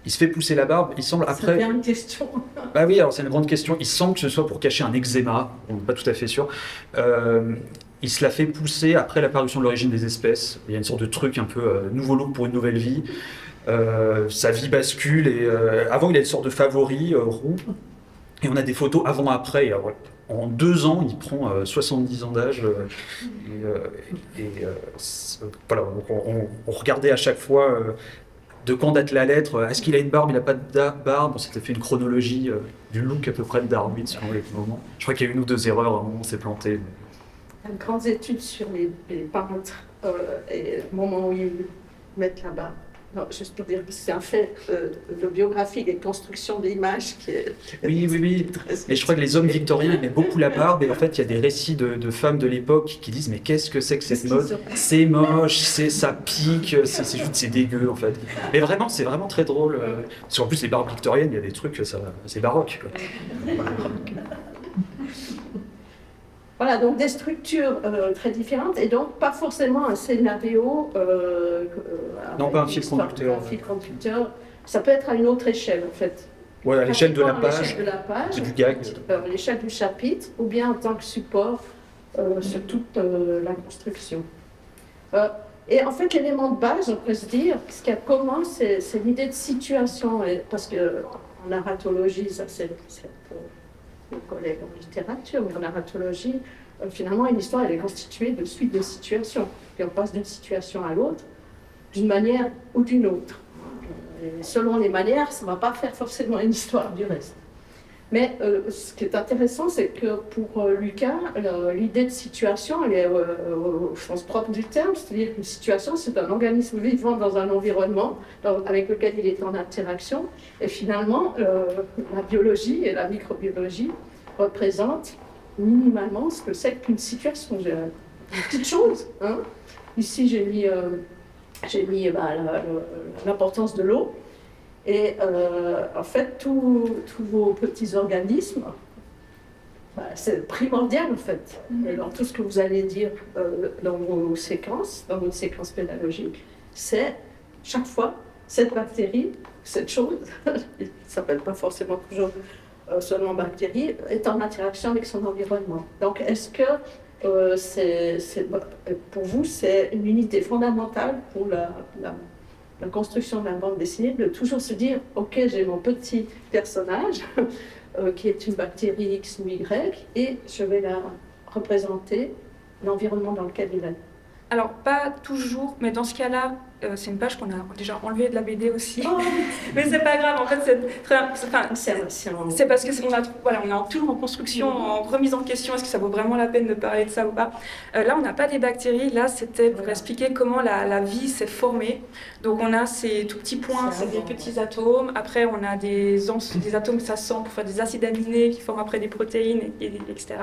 il se fait pousser la barbe, il semble après... C'est bien une question. Bah oui, alors c'est une grande question, il semble que ce soit pour cacher un eczéma, on n'est pas tout à fait sûr. Il se la fait pousser après l'apparition de l'origine des espèces, il y a une sorte de truc un peu nouveau look pour une nouvelle vie. Sa vie bascule, et avant il a une sorte de favori roux, et on a des photos avant-après. En 2 ans, il prend 70 ans d'âge. Voilà, donc on regardait à chaque fois de quand date la lettre. Est-ce qu'il a une barbe? Il n'a pas de barbe? On s'était fait une chronologie du look à peu près de Darwin selon les moments. Je crois qu'il y a eu 1 ou 2 erreurs, à un moment on s'est planté. Il y a de grandes études sur les peintres et le moment où ils mettent la barbe. Non, juste pour dire que c'est un fait de biographie et de construction de l'image qui est... Oui. Et je crois que les hommes victoriens aimaient beaucoup la barbe, et en fait il y a des récits de femmes de l'époque qui disent mais qu'est-ce que c'est que cette mode? C'est moche, ça pique, c'est dégueu en fait. Mais vraiment, c'est vraiment très drôle. Parce qu'en plus les barbes victoriennes, il y a des trucs, c'est baroque, quoi. Voilà, donc des structures très différentes, et donc pas forcément un scénario. Non, pas un fil conducteur. Un fil conducteur. Ça peut être à une autre échelle, en fait. Ouais, à l'échelle de la page, l'échelle de la page, du gag. À l'échelle du chapitre, ou bien en tant que support sur toute la construction. Et en fait, l'élément de base, on peut se dire, ce qui a commun, c'est l'idée de situation, parce qu'en narratologie, ça c'est... nos collègues en littérature, mais en narratologie, finalement, une histoire, elle est constituée de suites de situations. Puis on passe d'une situation à l'autre, d'une manière ou d'une autre. Et selon les manières, ça ne va pas faire forcément une histoire du reste. Mais ce qui est intéressant, c'est que pour Lucas, l'idée de situation, elle est au sens propre du terme, c'est-à-dire qu'une situation, c'est un organisme vivant dans un environnement avec lequel il est en interaction. Et finalement, la biologie et la microbiologie représentent minimalement ce que c'est qu'une situation. Une petite chose. Hein. Ici, j'ai mis l'importance de l'eau. Et en fait, tous vos petits organismes, c'est primordial en fait. Dans tout ce que vous allez dire dans votre séquence pédagogique, c'est chaque fois cette bactérie, cette chose, il ne s'appelle pas forcément toujours seulement bactérie, est en interaction avec son environnement. Donc, est-ce que pour vous, c'est une unité fondamentale pour la construction de la bande dessinée, de toujours se dire, ok, j'ai mon petit personnage qui est une bactérie X ou Y, et je vais la représenter, l'environnement dans lequel il est. Alors, pas toujours, mais dans ce cas-là, c'est une page qu'on a déjà enlevée de la BD aussi. Oh. Mais c'est pas grave, en fait, c'est parce que on est toujours en construction, en remise en question, est-ce que ça vaut vraiment la peine de parler de ça ou pas. Là, on n'a pas des bactéries, là, c'était pour expliquer comment la vie s'est formée. Donc, on a ces tout petits points, c'est des petits atomes. Après, on a des atomes que ça sent pour faire des acides aminés qui forment après des protéines, etc.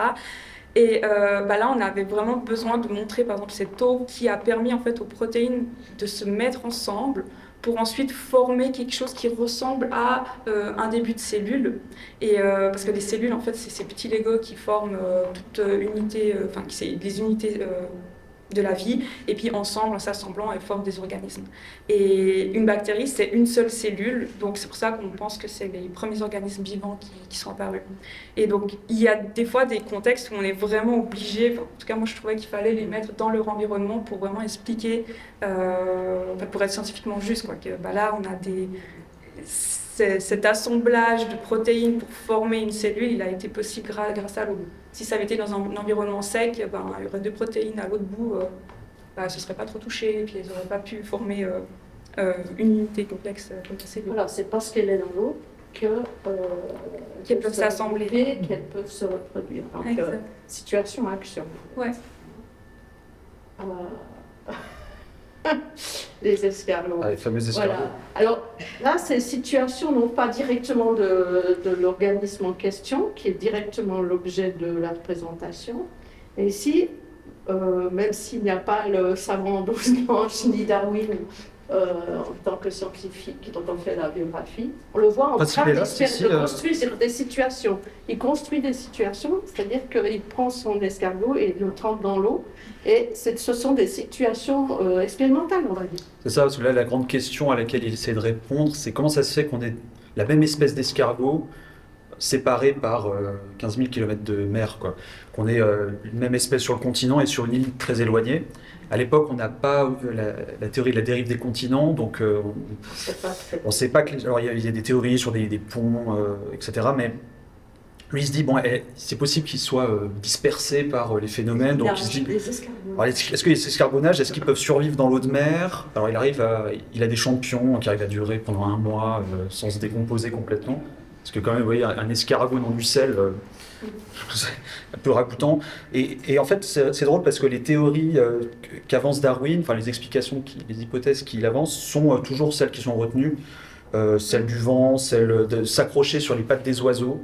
Et là, on avait vraiment besoin de montrer, par exemple, cette eau qui a permis en fait aux protéines de se mettre ensemble pour ensuite former quelque chose qui ressemble à un début de cellule. Et parce que les cellules, en fait, c'est ces petits Legos qui forment toute unité, c'est des unités de la vie, et puis ensemble, en s'assemblant, elles forment des organismes. Et une bactérie, c'est une seule cellule, donc c'est pour ça qu'on pense que c'est les premiers organismes vivants qui sont apparus. Et donc, il y a des fois des contextes où on est vraiment obligé, en tout cas moi je trouvais qu'il fallait les mettre dans leur environnement pour vraiment expliquer, pour être scientifiquement juste, quoi, que là on a cet assemblage de protéines pour former une cellule, il a été possible grâce à l'eau. Si ça avait été dans un environnement sec, il y aurait 2 protéines à l'autre bout, ce ne serait pas trop touché, et puis elles n'auraient pas pu former une unité complexe comme la cellule. Alors, c'est parce qu'elle est dans l'eau qu'elles peuvent s'assembler, qu'elles peuvent se reproduire. Donc, situation, action. Ouais. Les escargots. Les fameux escargots. Voilà. Alors là, ces situations non pas directement de l'organisme en question, qui est directement l'objet de la représentation. Et ici, même s'il n'y a pas le savant 12 manches ni Darwin en tant que scientifique dont on fait la biographie, on le voit en train de construire des situations. Il construit des situations, c'est-à-dire qu'il prend son escargot et le trempe dans l'eau. Et ce sont des situations expérimentales, on va dire. C'est ça, parce que là, la grande question à laquelle il essaie de répondre, c'est comment ça se fait qu'on ait la même espèce d'escargot séparée par 15 000 km de mer, quoi. Qu'on ait une même espèce sur le continent et sur une île très éloignée. À l'époque, on n'a pas la théorie de la dérive des continents, donc on ne sait pas que... Alors, il y a des théories sur des ponts, etc., mais lui, il se dit, c'est possible qu'ils soient dispersés par les phénomènes. Donc, il se dit, est-ce que les escargonages, est-ce qu'ils peuvent survivre dans l'eau de mer? Alors, il a des champions qui arrivent à durer pendant 1 mois sans se décomposer complètement. Parce que quand même, vous voyez, un escargot dans du sel, c'est un peu ragoûtant. Et en fait, c'est drôle parce que les théories qu'avance Darwin, les explications, les hypothèses qu'il avance, sont toujours celles qui sont retenues. Celle du vent, celle de s'accrocher sur les pattes des oiseaux.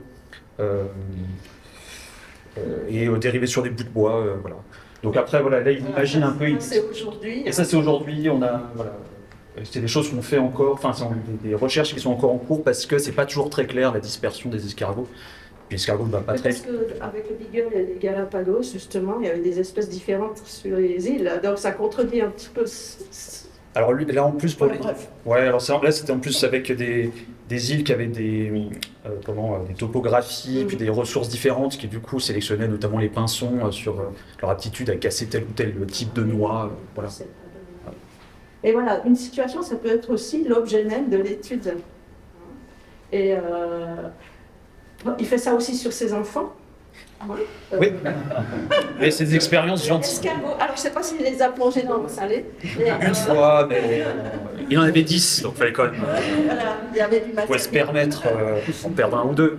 Et dérivé sur des bouts de bois, voilà. Donc après, voilà, là, il imagine un peu... C'est aujourd'hui. Et ça, c'est aujourd'hui, on a... Voilà. C'est des choses qu'on fait encore, c'est des recherches qui sont encore en cours parce que c'est pas toujours très clair la dispersion des escargots. Puis l'escargot ne va pas très... Parce qu'avec le Beagle et les Galapagos, justement, il y avait des espèces différentes sur les îles, donc ça contredit un petit peu... Alors là, en plus, là, c'était en plus avec des îles qui avaient des topographies, puis des ressources différentes, qui du coup sélectionnaient notamment les pinsons sur leur aptitude à casser tel ou tel type de noix. Voilà. Et voilà, une situation, ça peut être aussi l'objet même de l'étude. Et il fait ça aussi sur ses enfants. Oui, mais c'est des expériences gentilles. Escargot. Alors, je ne sais pas s'il les a plongés dans l'eau salée. Mais, Une fois, mais il en avait 10, donc il fallait quand même voilà, il y avait du pouvait se matériel. permettre d'en perdre un ou deux.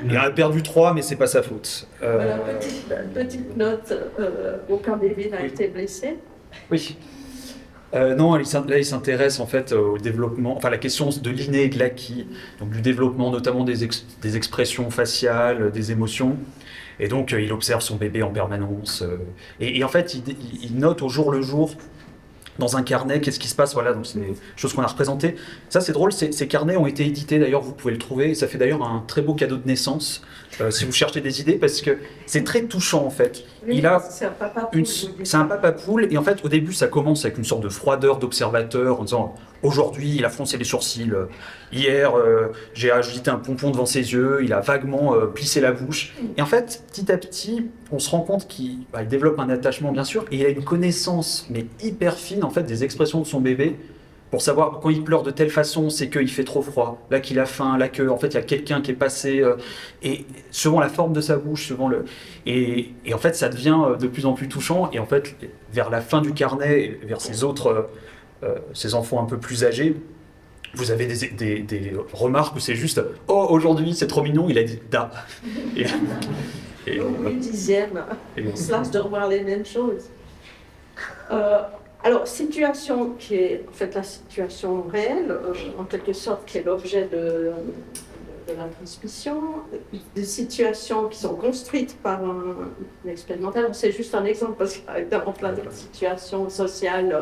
Il en a perdu 3, mais c'est pas sa faute. Voilà, petite note, aucun bébé n'a été blessé. Oui. Non, là, il s'intéresse en fait au développement, enfin la question de l'inné et de l'acquis, donc du développement notamment des expressions faciales, des émotions. Et donc, il observe son bébé en permanence. Et en fait, il note au jour le jour, dans un carnet, qu'est-ce qui se passe. Voilà, donc c'est des choses qu'on a représentées. Ça, c'est drôle, ces carnets ont été édités, d'ailleurs, vous pouvez le trouver. Et ça fait d'ailleurs un très beau cadeau de naissance, si vous cherchez des idées, parce que c'est très touchant, en fait. Oui, c'est un papa poule. C'est un papa poule, et en fait, au début, ça commence avec une sorte de froideur d'observateur, en disant aujourd'hui, il a froncé les sourcils, hier, j'ai agité un pompon devant ses yeux, il a vaguement plissé la bouche. Et en fait, petit à petit, on se rend compte qu'il développe un attachement, bien sûr, et il a une connaissance, mais hyper fine, en fait, des expressions de son bébé. Pour savoir quand il pleure de telle façon, c'est qu'il fait trop froid, là qu'il a faim, là que en fait il y a quelqu'un qui est passé, et selon la forme de sa bouche, et en fait ça devient de plus en plus touchant. Et en fait vers la fin du carnet, vers ces enfants un peu plus âgés, vous avez des remarques où c'est juste oh aujourd'hui c'est trop mignon, il a dit da. Et Au 10e, on se lasse de revoir les mêmes choses. Alors, situation qui est en fait la situation réelle, en quelque sorte, qui est l'objet de la transmission, des situations qui sont construites par un expérimental. C'est juste un exemple parce qu'il y a évidemment plein d'autres situations sociales,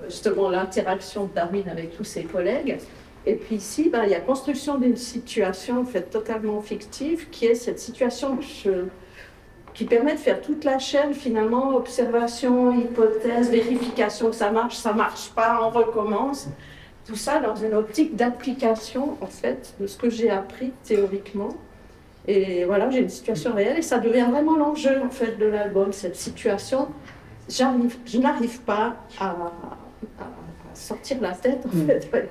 justement l'interaction de Darwin avec tous ses collègues. Et puis ici, il y a construction d'une situation en fait totalement fictive, qui est cette situation qui permet de faire toute la chaîne, finalement, observation, hypothèse, vérification que ça marche pas, on recommence. Tout ça dans une optique d'application, en fait, de ce que j'ai appris théoriquement. Et voilà, j'ai une situation réelle et ça devient vraiment l'enjeu, en fait, de l'album, cette situation. Je n'arrive pas à sortir la tête, en fait, avec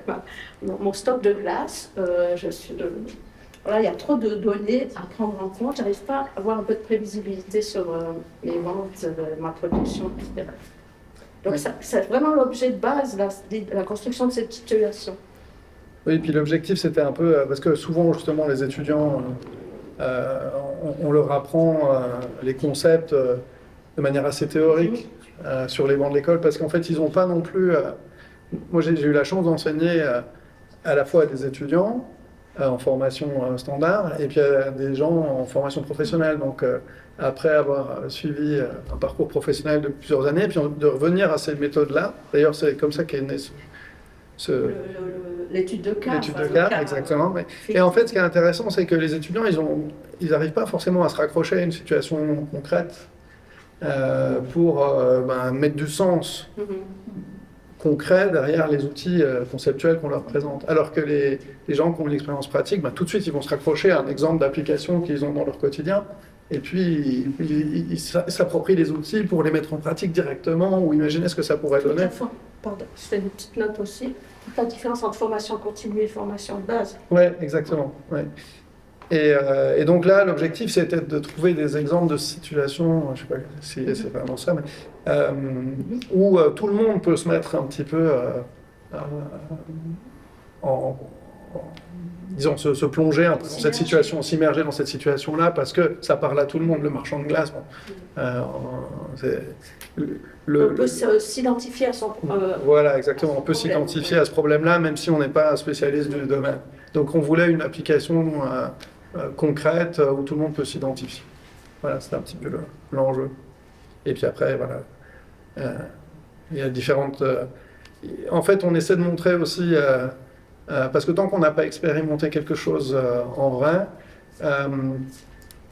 mon stock de glace. Voilà, il y a trop de données à prendre en compte. Je n'arrive pas à avoir un peu de prévisibilité sur mes ventes, ma production, etc. Donc, c'est vraiment l'objet de base, la construction de cette situation. Oui, puis l'objectif, c'était un peu... parce que souvent, justement, les étudiants, on leur apprend les concepts de manière assez théorique sur les bancs de l'école, parce qu'en fait, ils n'ont pas non plus... moi, j'ai eu la chance d'enseigner à la fois à des étudiants, en formation standard, et puis à des gens en formation professionnelle. Donc, après avoir suivi un parcours professionnel de plusieurs années, puis de revenir à ces méthodes-là. D'ailleurs, c'est comme ça qu'est né l'étude de cas. L'étude de cas, exactement. Mais... Et en fait, ce qui est intéressant, c'est que les étudiants, ils n'arrivent pas forcément à se raccrocher à une situation concrète pour mettre du sens concret derrière les outils conceptuels qu'on leur présente. Alors que les gens qui ont une expérience pratique, tout de suite, ils vont se raccrocher à un exemple d'application qu'ils ont dans leur quotidien, et puis ils s'approprient les outils pour les mettre en pratique directement, ou imaginer ce que ça pourrait donner. Pardon, je fais une petite note aussi. Toute la différence entre formation continue et formation de base. Oui, exactement. Ouais. Et donc là, l'objectif, c'était de trouver des exemples de situations, je ne sais pas si c'est vraiment ça, mais où tout le monde peut se mettre un petit peu disons, se plonger un peu dans cette situation, s'immerger dans cette situation-là, parce que ça parle à tout le monde, le marchand de glace. On peut s'identifier à son... Voilà, exactement. On peut s'identifier à ce problème-là, même si on n'est pas un spécialiste du domaine. Donc on voulait une application concrète où tout le monde peut s'identifier. Voilà, c'est un petit peu l'enjeu. Et puis après, voilà, il y a différentes... En fait, on essaie de montrer aussi... parce que tant qu'on n'a pas expérimenté quelque chose en vrai,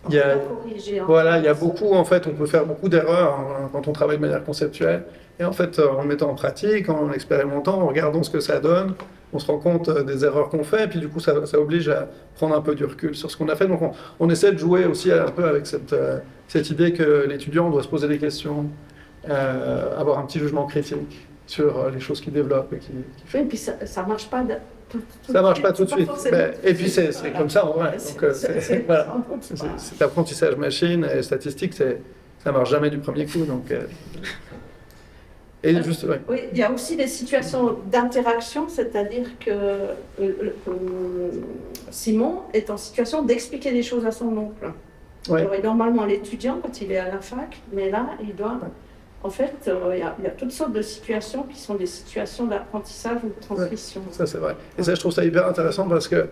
il y a beaucoup, en fait, on peut faire beaucoup d'erreurs quand on travaille de manière conceptuelle. Et en fait, en le mettant en pratique, en expérimentant, en regardant ce que ça donne, on se rend compte des erreurs qu'on fait, et puis du coup, ça oblige à prendre un peu du recul sur ce qu'on a fait. Donc, on essaie de jouer aussi un peu avec cette idée que l'étudiant doit se poser des questions, avoir un petit jugement critique sur les choses qu'il développe. Oui, et puis ça ne marche pas Ça marche pas tout de C'est suite. forcément Mais- tout de et puis suite. c'est comme ça en vrai. Donc, voilà. Cet apprentissage machine et statistique, ça marche jamais du premier coup. Donc, et juste, ouais. Oui, il y a aussi des situations d'interaction, c'est-à-dire que Simon est en situation d'expliquer des choses à son oncle. Ouais. Alors, et normalement, l'étudiant, quand il est à la fac, mais là, il doit. En fait, il y a toutes sortes de situations qui sont des situations d'apprentissage ou de transmission. Ça, c'est vrai. Et ça, je trouve ça hyper intéressant parce que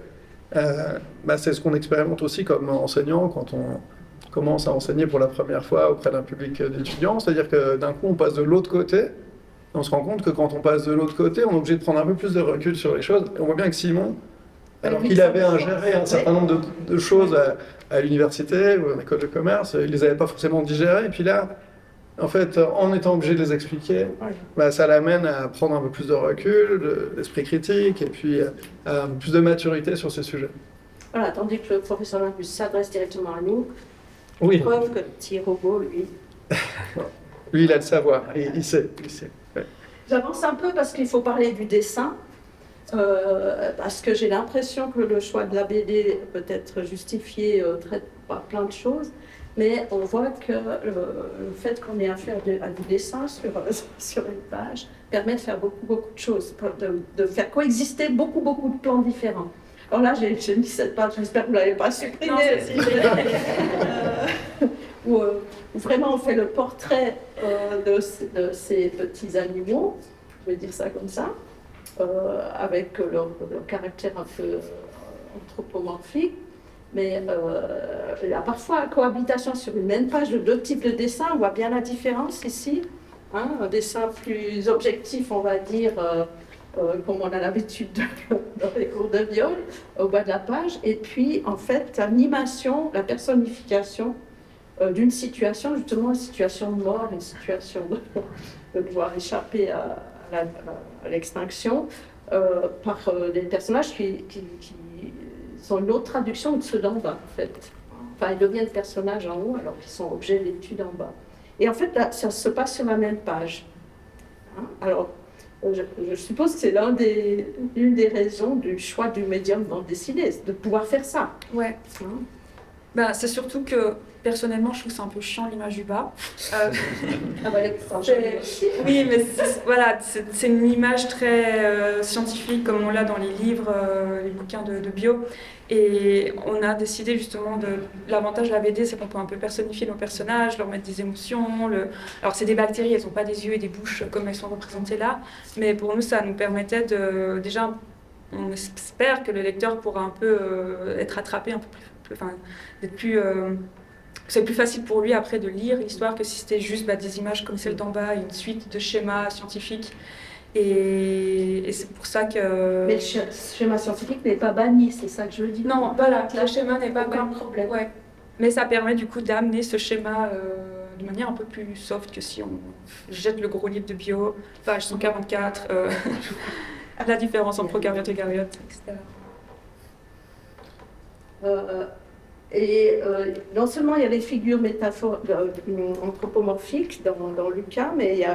c'est ce qu'on expérimente aussi comme enseignant quand on commence à enseigner pour la première fois auprès d'un public d'étudiants. C'est-à-dire que d'un coup, on passe de l'autre côté. On se rend compte que quand on passe de l'autre côté, on est obligé de prendre un peu plus de recul sur les choses. Et on voit bien que Simon, alors qu'il avait ingéré un certain nombre de choses à l'université ou en école de commerce, il les avait pas forcément digérées. Et puis là, en fait, en étant obligé de les expliquer, ça l'amène à prendre un peu plus de recul, d'esprit critique, et puis à un peu plus de maturité sur ces sujets. Voilà, tandis que le professeur Lingus s'adresse directement à nous. Oui, Preuve que le petit robot, lui. lui, il a le savoir, il sait. Ouais. J'avance un peu parce qu'il faut parler du dessin. Parce que j'ai l'impression que le choix de la BD peut être justifié par plein de choses, mais on voit que le fait qu'on ait affaire à du dessin sur une page permet de faire beaucoup de choses, de faire coexister beaucoup de plans différents. Alors là, j'ai mis cette page, j'espère que vous ne l'avez pas supprimée. Non, Où vraiment on fait le portrait de ces petits animaux, je vais dire ça comme ça. Avec leur caractère un peu anthropomorphique. Mais il y a parfois cohabitation sur une même page de deux types de dessins. On voit bien la différence ici. Hein, un dessin plus objectif, on va dire, comme on a l'habitude dans les cours de viol, au bas de la page. Et puis, en fait, l'animation, la personnification d'une situation, justement, une situation de mort, une situation de devoir échapper à l'extinction par des personnages qui sont une autre traduction de ceux d'en bas, en fait. Enfin, ils deviennent personnages en haut alors qu'ils sont objets d'étude en bas. Et en fait, là, ça se passe sur la même page. Hein? Alors, je suppose que c'est l'une des raisons du choix du médium bande dessinée, de pouvoir faire ça. Ouais. Hein? C'est surtout que, personnellement, je trouve que c'est un peu chiant l'image du bas. Oui, mais c'est une image très scientifique, comme on l'a dans les livres, les bouquins de bio. Et on a décidé justement l'avantage de la BD, c'est qu'on peut un peu personnifier nos personnages, leur mettre des émotions. Alors, c'est des bactéries, elles n'ont pas des yeux et des bouches comme elles sont représentées là. Mais pour nous, ça nous permettait déjà, on espère que le lecteur pourra un peu être attrapé un peu plus. C'est plus facile pour lui après de lire l'histoire que si c'était juste des images comme celle d'en bas, une suite de schémas scientifiques. Et c'est pour ça que... Mais le schéma scientifique n'est pas banni, c'est ça que je veux dire. Non, voilà, le schéma n'est pas aucun banni. problème. Ouais. Mais ça permet du coup d'amener ce schéma de manière un peu plus soft que si on jette le gros livre de bio, page 144, la différence entre prokaryotes et eucaryotes, etc. Non seulement il y a des figures anthropomorphiques dans Lucas, mais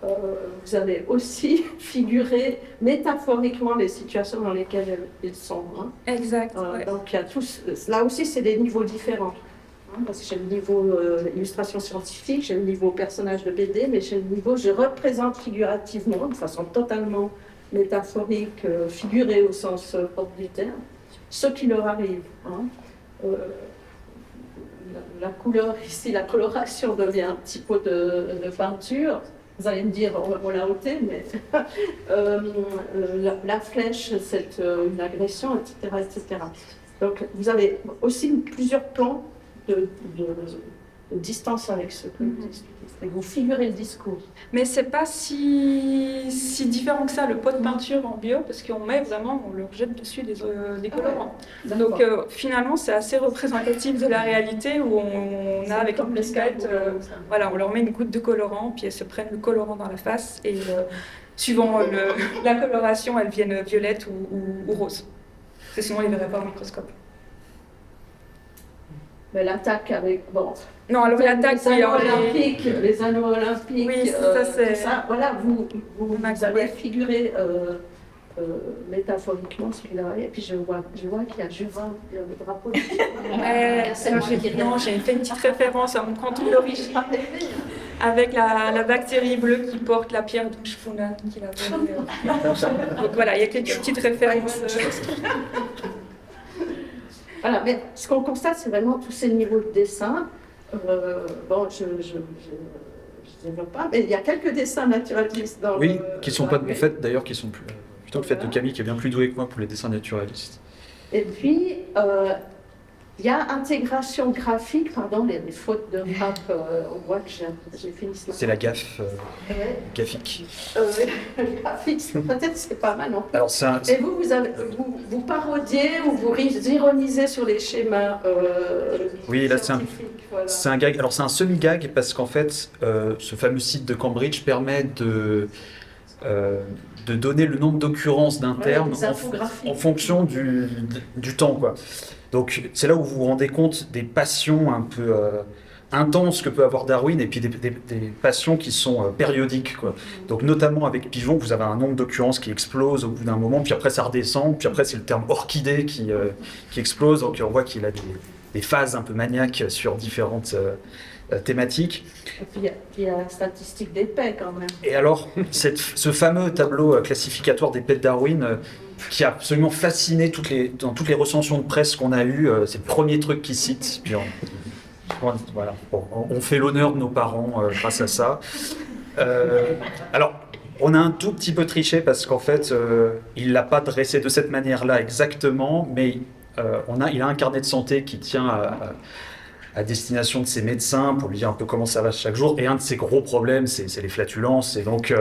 vous avez aussi figuré métaphoriquement les situations dans lesquelles ils sont. Hein. Exact. Ouais. Donc il y a là aussi, c'est des niveaux différents. Hein, parce que j'ai le niveau illustration scientifique, j'ai le niveau personnage de BD, mais j'ai le niveau je représente figurativement, de façon totalement métaphorique, figurée au sens propre du terme, ce qui leur arrive. Hein. La couleur ici, la coloration devient un petit peu de peinture. Vous allez me dire, on l'a ôté, mais la flèche, c'est une agression, etc. Donc, vous avez aussi plusieurs plans de distance avec ce que vous expliquez. Vous figurez le discours. Mais c'est pas si différent que ça, le pot de peinture en bio, parce qu'on met vraiment, on leur jette dessus des colorants. Donc finalement, c'est assez représentatif de la réalité où on a avec une casquette, on leur met une goutte de colorant, puis elles se prennent le colorant dans la face, et suivant la coloration, elles viennent violettes ou roses. Sinon, on les verrait pas au microscope. Mais l'attaque avec... Bon, non, alors l'attaque, les anneaux olympiques, oui, ça, c'est... tout ça, voilà, vous avez figuré métaphoriquement celui-là. Et puis je vois qu'il y a Jura, il y a le drapeau. Non, j'ai fait une petite référence à mon canton d'origine avec la bactérie bleue qui porte la pierre d'Unschfunen qu'il a donnée. Donc voilà, il y a quelques petites références. Voilà, mais ce qu'on constate, c'est vraiment tous ces niveaux de dessin. Bon, je développe pas, mais il y a quelques dessins naturalistes dans Oui, qui ne sont pas de mon fait d'ailleurs, qui sont plutôt le fait de Camille qui est bien plus doué que moi pour les dessins naturalistes. Et puis, il y a intégration graphique, pardon, les fautes de frappe, on voit que j'ai fini ce C'est la gaffe Ouais. graphique. Graphique, peut-être c'est pas mal, non? Alors c'est un, Et vous parodiez ou vous ironisez sur les schémas Oui, là, c'est un- scientifiques, voilà. c'est un gag. Alors c'est un semi-gag parce qu'en fait, ce fameux site de Cambridge permet de donner le nombre d'occurrences d'un Ouais, terme des infographies. en fonction du temps, quoi. Donc c'est là où vous vous rendez compte des passions un peu intenses que peut avoir Darwin et puis des passions qui sont périodiques, quoi. Donc notamment avec Pigeon, vous avez un nombre d'occurrences qui explose au bout d'un moment, puis après ça redescend, puis après c'est le terme orchidée qui explose. Donc on voit qu'il a des phases un peu maniaques sur différentes thématiques. Et puis il y a la statistique d'épais quand même. Et alors, ce fameux tableau classificatoire des pets de Darwin, qui a absolument fasciné dans toutes les recensions de presse qu'on a eues, c'est le premier truc qu'ils citent. Puis voilà. Bon, on fait l'honneur de nos parents grâce à ça. Alors, on a un tout petit peu triché parce qu'en fait, il ne l'a pas dressé de cette manière-là exactement, mais il a un carnet de santé qui tient à destination de ses médecins pour lui dire un peu comment ça va chaque jour. Et un de ses gros problèmes, c'est les flatulences. Et donc,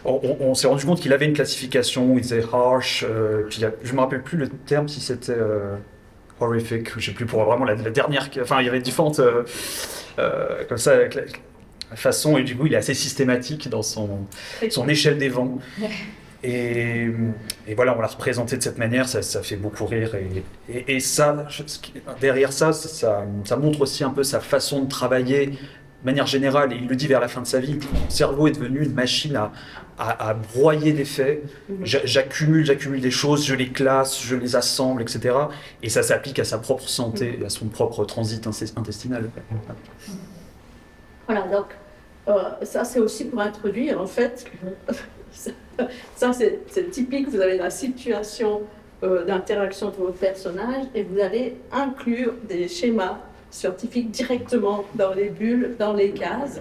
on s'est rendu compte qu'il avait une classification où il disait harsh. Puis je me rappelle plus le terme, si c'était horrific, je sais plus, pour vraiment la dernière. Enfin, il y avait différentes comme ça façons. Et du coup, il est assez systématique dans son échelle des vents. Et voilà, on l'a représenté de cette manière, ça fait beaucoup rire. Et ça, derrière ça montre aussi un peu sa façon de travailler de manière générale. Et il le dit vers la fin de sa vie, mon cerveau est devenu une machine à broyer des faits. J'accumule des choses, je les classe, je les assemble, etc. Et ça s'applique à sa propre santé, à son propre transit intestinal. Voilà, donc ça c'est aussi pour introduire en fait. Ça, c'est typique, vous avez la situation d'interaction de vos personnages et vous allez inclure des schémas scientifiques directement dans les bulles, dans les cases.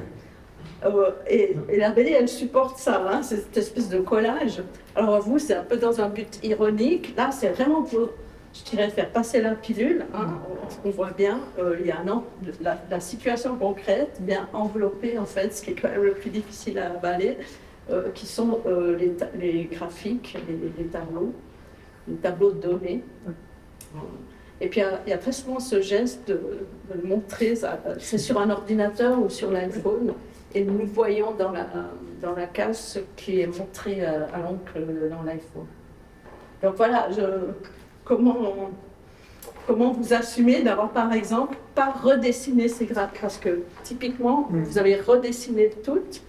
Et la BD, elle supporte ça, hein, cette espèce de collage. Alors vous, c'est un peu dans un but ironique. Là, c'est vraiment pour, je dirais, faire passer la pilule. Hein. On voit bien, il y a la situation concrète, bien enveloppée en fait, ce qui est quand même le plus difficile à avaler. Qui sont les graphiques, les tableaux de données. Et puis il y a très souvent ce geste de le montrer, c'est sur un ordinateur ou sur l'iPhone, et nous voyons dans la case ce qui est montré à l'encre dans l'iPhone. Donc voilà, comment vous assumez d'avoir par exemple pas redessiné ces graphes, parce que typiquement vous avez redessiné toutes.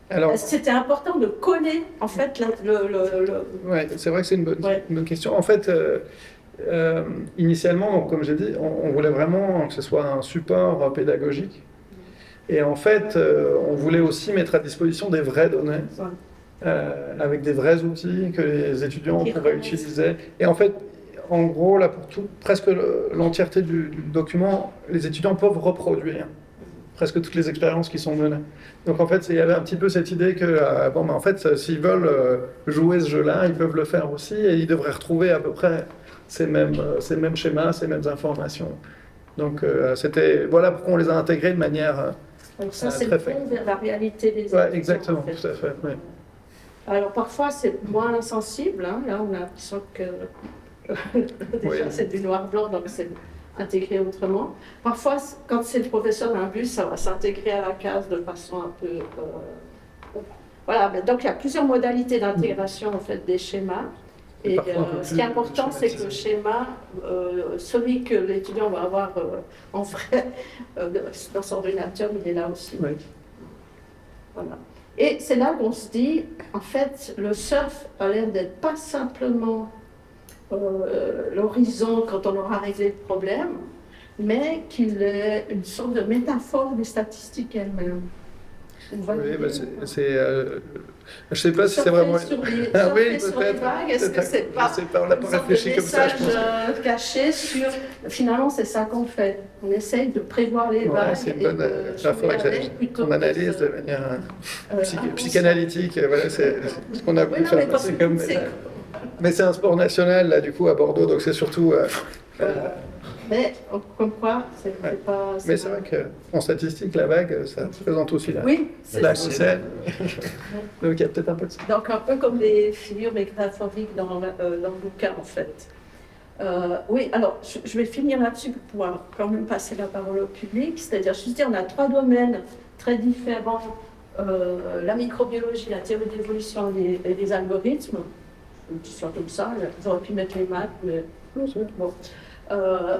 Alors, c'était important de coller en fait ouais, c'est vrai que c'est une bonne question. En fait, initialement, donc, comme j'ai dit, on voulait vraiment que ce soit un support pédagogique. Et en fait, on voulait aussi mettre à disposition des vraies données, avec des vrais outils que les étudiants pourraient utiliser. Et en fait, en gros, là, pour presque l'entièreté du document, les étudiants peuvent reproduire presque toutes les expériences qui sont menées. Donc en fait, il y avait un petit peu cette idée que, en fait, s'ils veulent jouer ce jeu-là, ils peuvent le faire aussi, et ils devraient retrouver à peu près ces mêmes schémas, ces mêmes informations. Donc voilà pourquoi on les a intégrés de manière donc ça, c'est le pont vers la réalité des étudiants. Ouais, exactement, en fait. Tout à fait. Ouais. Alors parfois, c'est moins sensible. Hein. Là, on a l'impression que déjà, c'est du noir-blanc, donc c'est intégré autrement. Parfois, quand c'est le professeur d'un bus, ça va s'intégrer à la case de façon un peu... Voilà, donc il y a plusieurs modalités d'intégration en fait, des schémas. Et ce qui est important, c'est que le schéma, celui que l'étudiant va avoir en vrai dans son ordinateur, il est là aussi. Oui. Voilà. Et c'est là qu'on se dit, en fait, le surf a l'air d'être pas simplement l'horizon quand on aura réglé le problème, mais qu'il est une sorte de métaphore des statistiques elles-mêmes. Oui, bah je sais pas si c'est vraiment. Ah oui, sur les vagues, est-ce que c'est pas, on n'a pas réfléchi comme ça, je pense. Caché sur. Finalement, c'est ça qu'on fait. On essaye de prévoir les vagues. C'est une bonne. Il faudrait qu'on analyse de manière psychanalytique. Voilà, c'est ce qu'on a voulu faire. Mais c'est un sport national, là, du coup, à Bordeaux, donc c'est surtout. Mais comme quoi, c'est pas. Mais c'est vrai qu'en statistique, la vague, ça se présente aussi là. Oui, la scène. Donc il y a peut-être un peu de ça. Donc un peu comme les figures métaphoriques dans le bouquin, en fait. Oui, alors je vais finir là-dessus pour pouvoir quand même passer la parole au public. C'est-à-dire, je veux dire, on a 3 domaines très différents la microbiologie, la théorie de l'évolution et les algorithmes. Qui sont comme ça, j'aurais pu mettre les maths, mais bon.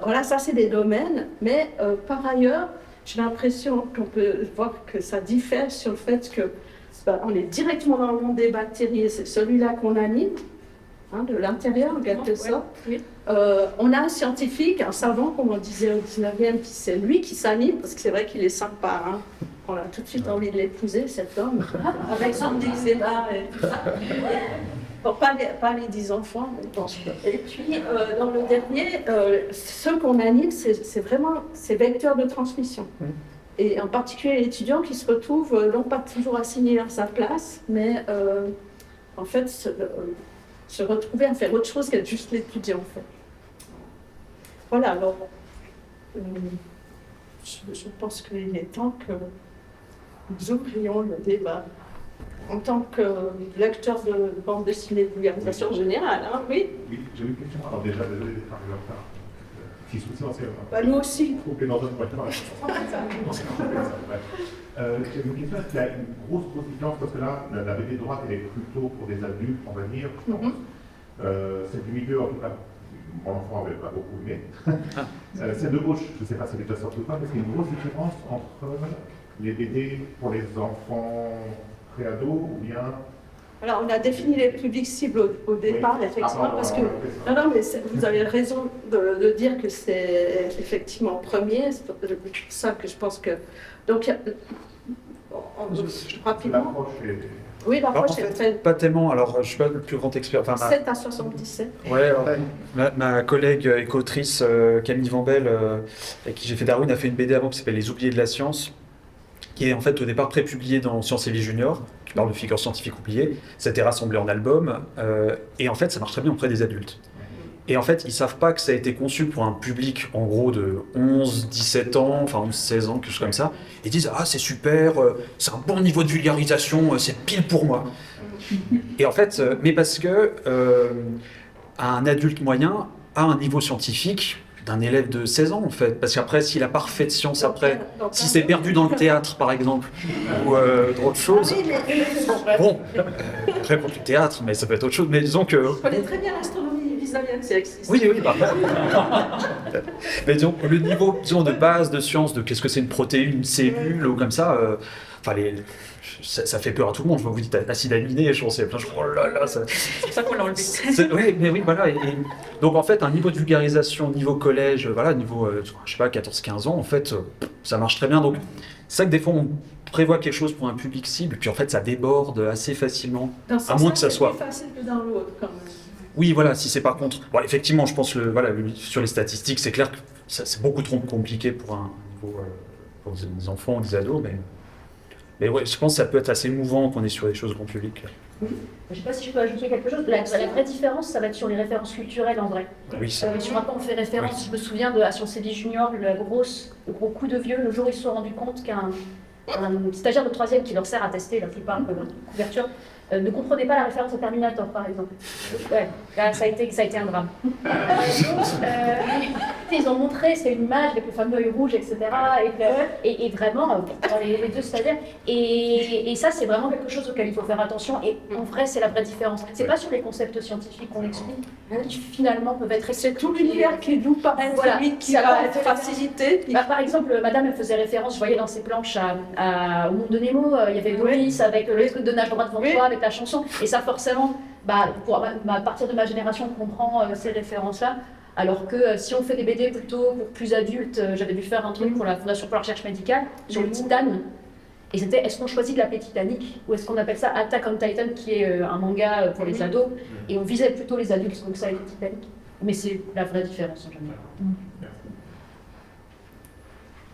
Voilà, ça c'est des domaines, mais par ailleurs, j'ai l'impression qu'on peut voir que ça diffère sur le fait que on est directement dans le monde des bactéries, c'est celui-là qu'on anime, hein, de l'intérieur en quelque sorte. Oui. On a un scientifique, un savant, comme on disait au 19e, puis c'est lui qui s'anime, parce que c'est vrai qu'il est sympa. Hein. On a tout de suite envie de l'épouser, cet homme, avec son eczéma et tout ça. Bon, pas les 10 enfants, mais bon. Et puis, dans le dernier, ceux qu'on anime, c'est vraiment ces vecteurs de transmission. Et en particulier l'étudiant qui se retrouve, non pas toujours assigné à sa place, mais en fait, se retrouver à faire autre chose qu'être juste l'étudiant, en fait. Voilà, alors, je pense qu'il est temps que nous ouvrions le débat. En tant que lecteur de bande dessinée de vulgarisation générale, hein, oui. Oui, j'ai une question. Alors déjà, désolé d'être arrivé en retard. Petit souci, c'est nous aussi. Couplé dans un J'avais une question, est-ce qu'il y a une grosse différence, parce que là, la BD de droite, elle est plutôt pour des adultes, on va dire. Celle du milieu, en tout cas, mon enfant n'avait pas beaucoup aimé. Celle de gauche, je ne sais pas si elle est déjà sortie ou pas, mais c'est une grosse différence entre les BD pour les enfants préados ou bien... Alors, on a défini les publics cibles au départ, oui. Effectivement, parce que... Non, mais vous avez raison de dire que c'est effectivement premier, c'est pour ça que je pense que... Donc, rapidement... Oui, l'approche est très... Pas tellement, alors je ne suis pas le plus grand expert. Enfin, 7 à 77. Ouais, alors, ma collègue et co-autrice Camille Vambel, avec qui j'ai fait Darwin, a fait une BD avant qui s'appelle Les Oubliés de la science, qui est en fait au départ pré-publié dans Science et Vie Junior, qui parle de figures scientifiques oubliées. Ça a été rassemblé en album, et en fait ça marche très bien auprès des adultes. Et en fait, ils savent pas que ça a été conçu pour un public en gros de 11, 17 ans, enfin 11, 16 ans, quelque chose comme ça. Ils disent « Ah, c'est super, c'est un bon niveau de vulgarisation, c'est pile pour moi. » Et en fait, mais parce que un adulte moyen a un niveau scientifique d'un élève de 16 ans, en fait. Parce qu'après, s'il a pas refait de science après, s'il s'est perdu dans le théâtre, par exemple, ou d'autres choses... Bon, après, pour le théâtre, mais ça peut être autre chose, mais disons que... Je connais très bien l'astronomie. Oui, bah. Mais disons, le niveau disons, de base de science, de qu'est-ce que c'est une protéine, une cellule, ou comme ça, ça fait peur à tout le monde. Je vous dis, acide aminé, je pense, oh là là, ça... C'est ça qu'on l'a enlevé. Oui, mais oui, voilà. Et donc, en fait, un niveau de vulgarisation, niveau collège, voilà, niveau, je sais pas, 14-15 ans, en fait, ça marche très bien. Donc, c'est ça que des fois, on prévoit quelque chose pour un public cible, puis en fait, ça déborde assez facilement. À moins que ça soit... C'est plus facile que dans l'autre, quand même. Oui, voilà, si c'est par contre... Bon, effectivement, je pense sur les statistiques, c'est clair que c'est beaucoup trop compliqué pour un niveau pour des enfants ou des ados, mais ouais, je pense que ça peut être assez émouvant qu'on est sur des choses grand public. Je ne sais pas si je peux ajouter quelque chose. La vraie différence, ça va être sur les références culturelles en vrai. Oui, sur un point, on fait référence, oui. Je me souviens à Sciences et Vie Junior, le gros coup de vieux, le jour où ils se sont rendus compte qu'un stagiaire de 3e qui leur sert à tester la plupart de la couverture, ne comprenaient pas la référence à Terminator, par exemple. Ouais, là, ça a été un drame. Ils ont montré, c'est une image avec le fameux œil rouge, etc. Et vraiment, dans les deux stagiaires. Et ça, c'est vraiment quelque chose auquel il faut faire attention. Et en vrai, c'est la vraie différence. C'est pas sur les concepts scientifiques qu'on explique, qui finalement peuvent être C'est tout l'univers qui nous paraît Voilà, celui qui ça va va être facilité. par exemple, madame, elle faisait référence, je voyais dans ses planches au Monde de Nemo, il y avait Doris avec le truc de nage droit devant toi, avec la chanson. Et ça, forcément, à partir de ma génération, on comprend ces références-là. Alors que si on fait des BD plutôt pour plus adultes, j'avais dû faire un truc pour la Fondation pour la recherche médicale sur le Titane. Et c'était, est-ce qu'on choisit de l'appeler Titanic ou est-ce qu'on appelle ça Attack on Titan, qui est un manga pour les ados. Et on visait plutôt les adultes, donc ça a été Titanic. Mais c'est la vraie différence en général.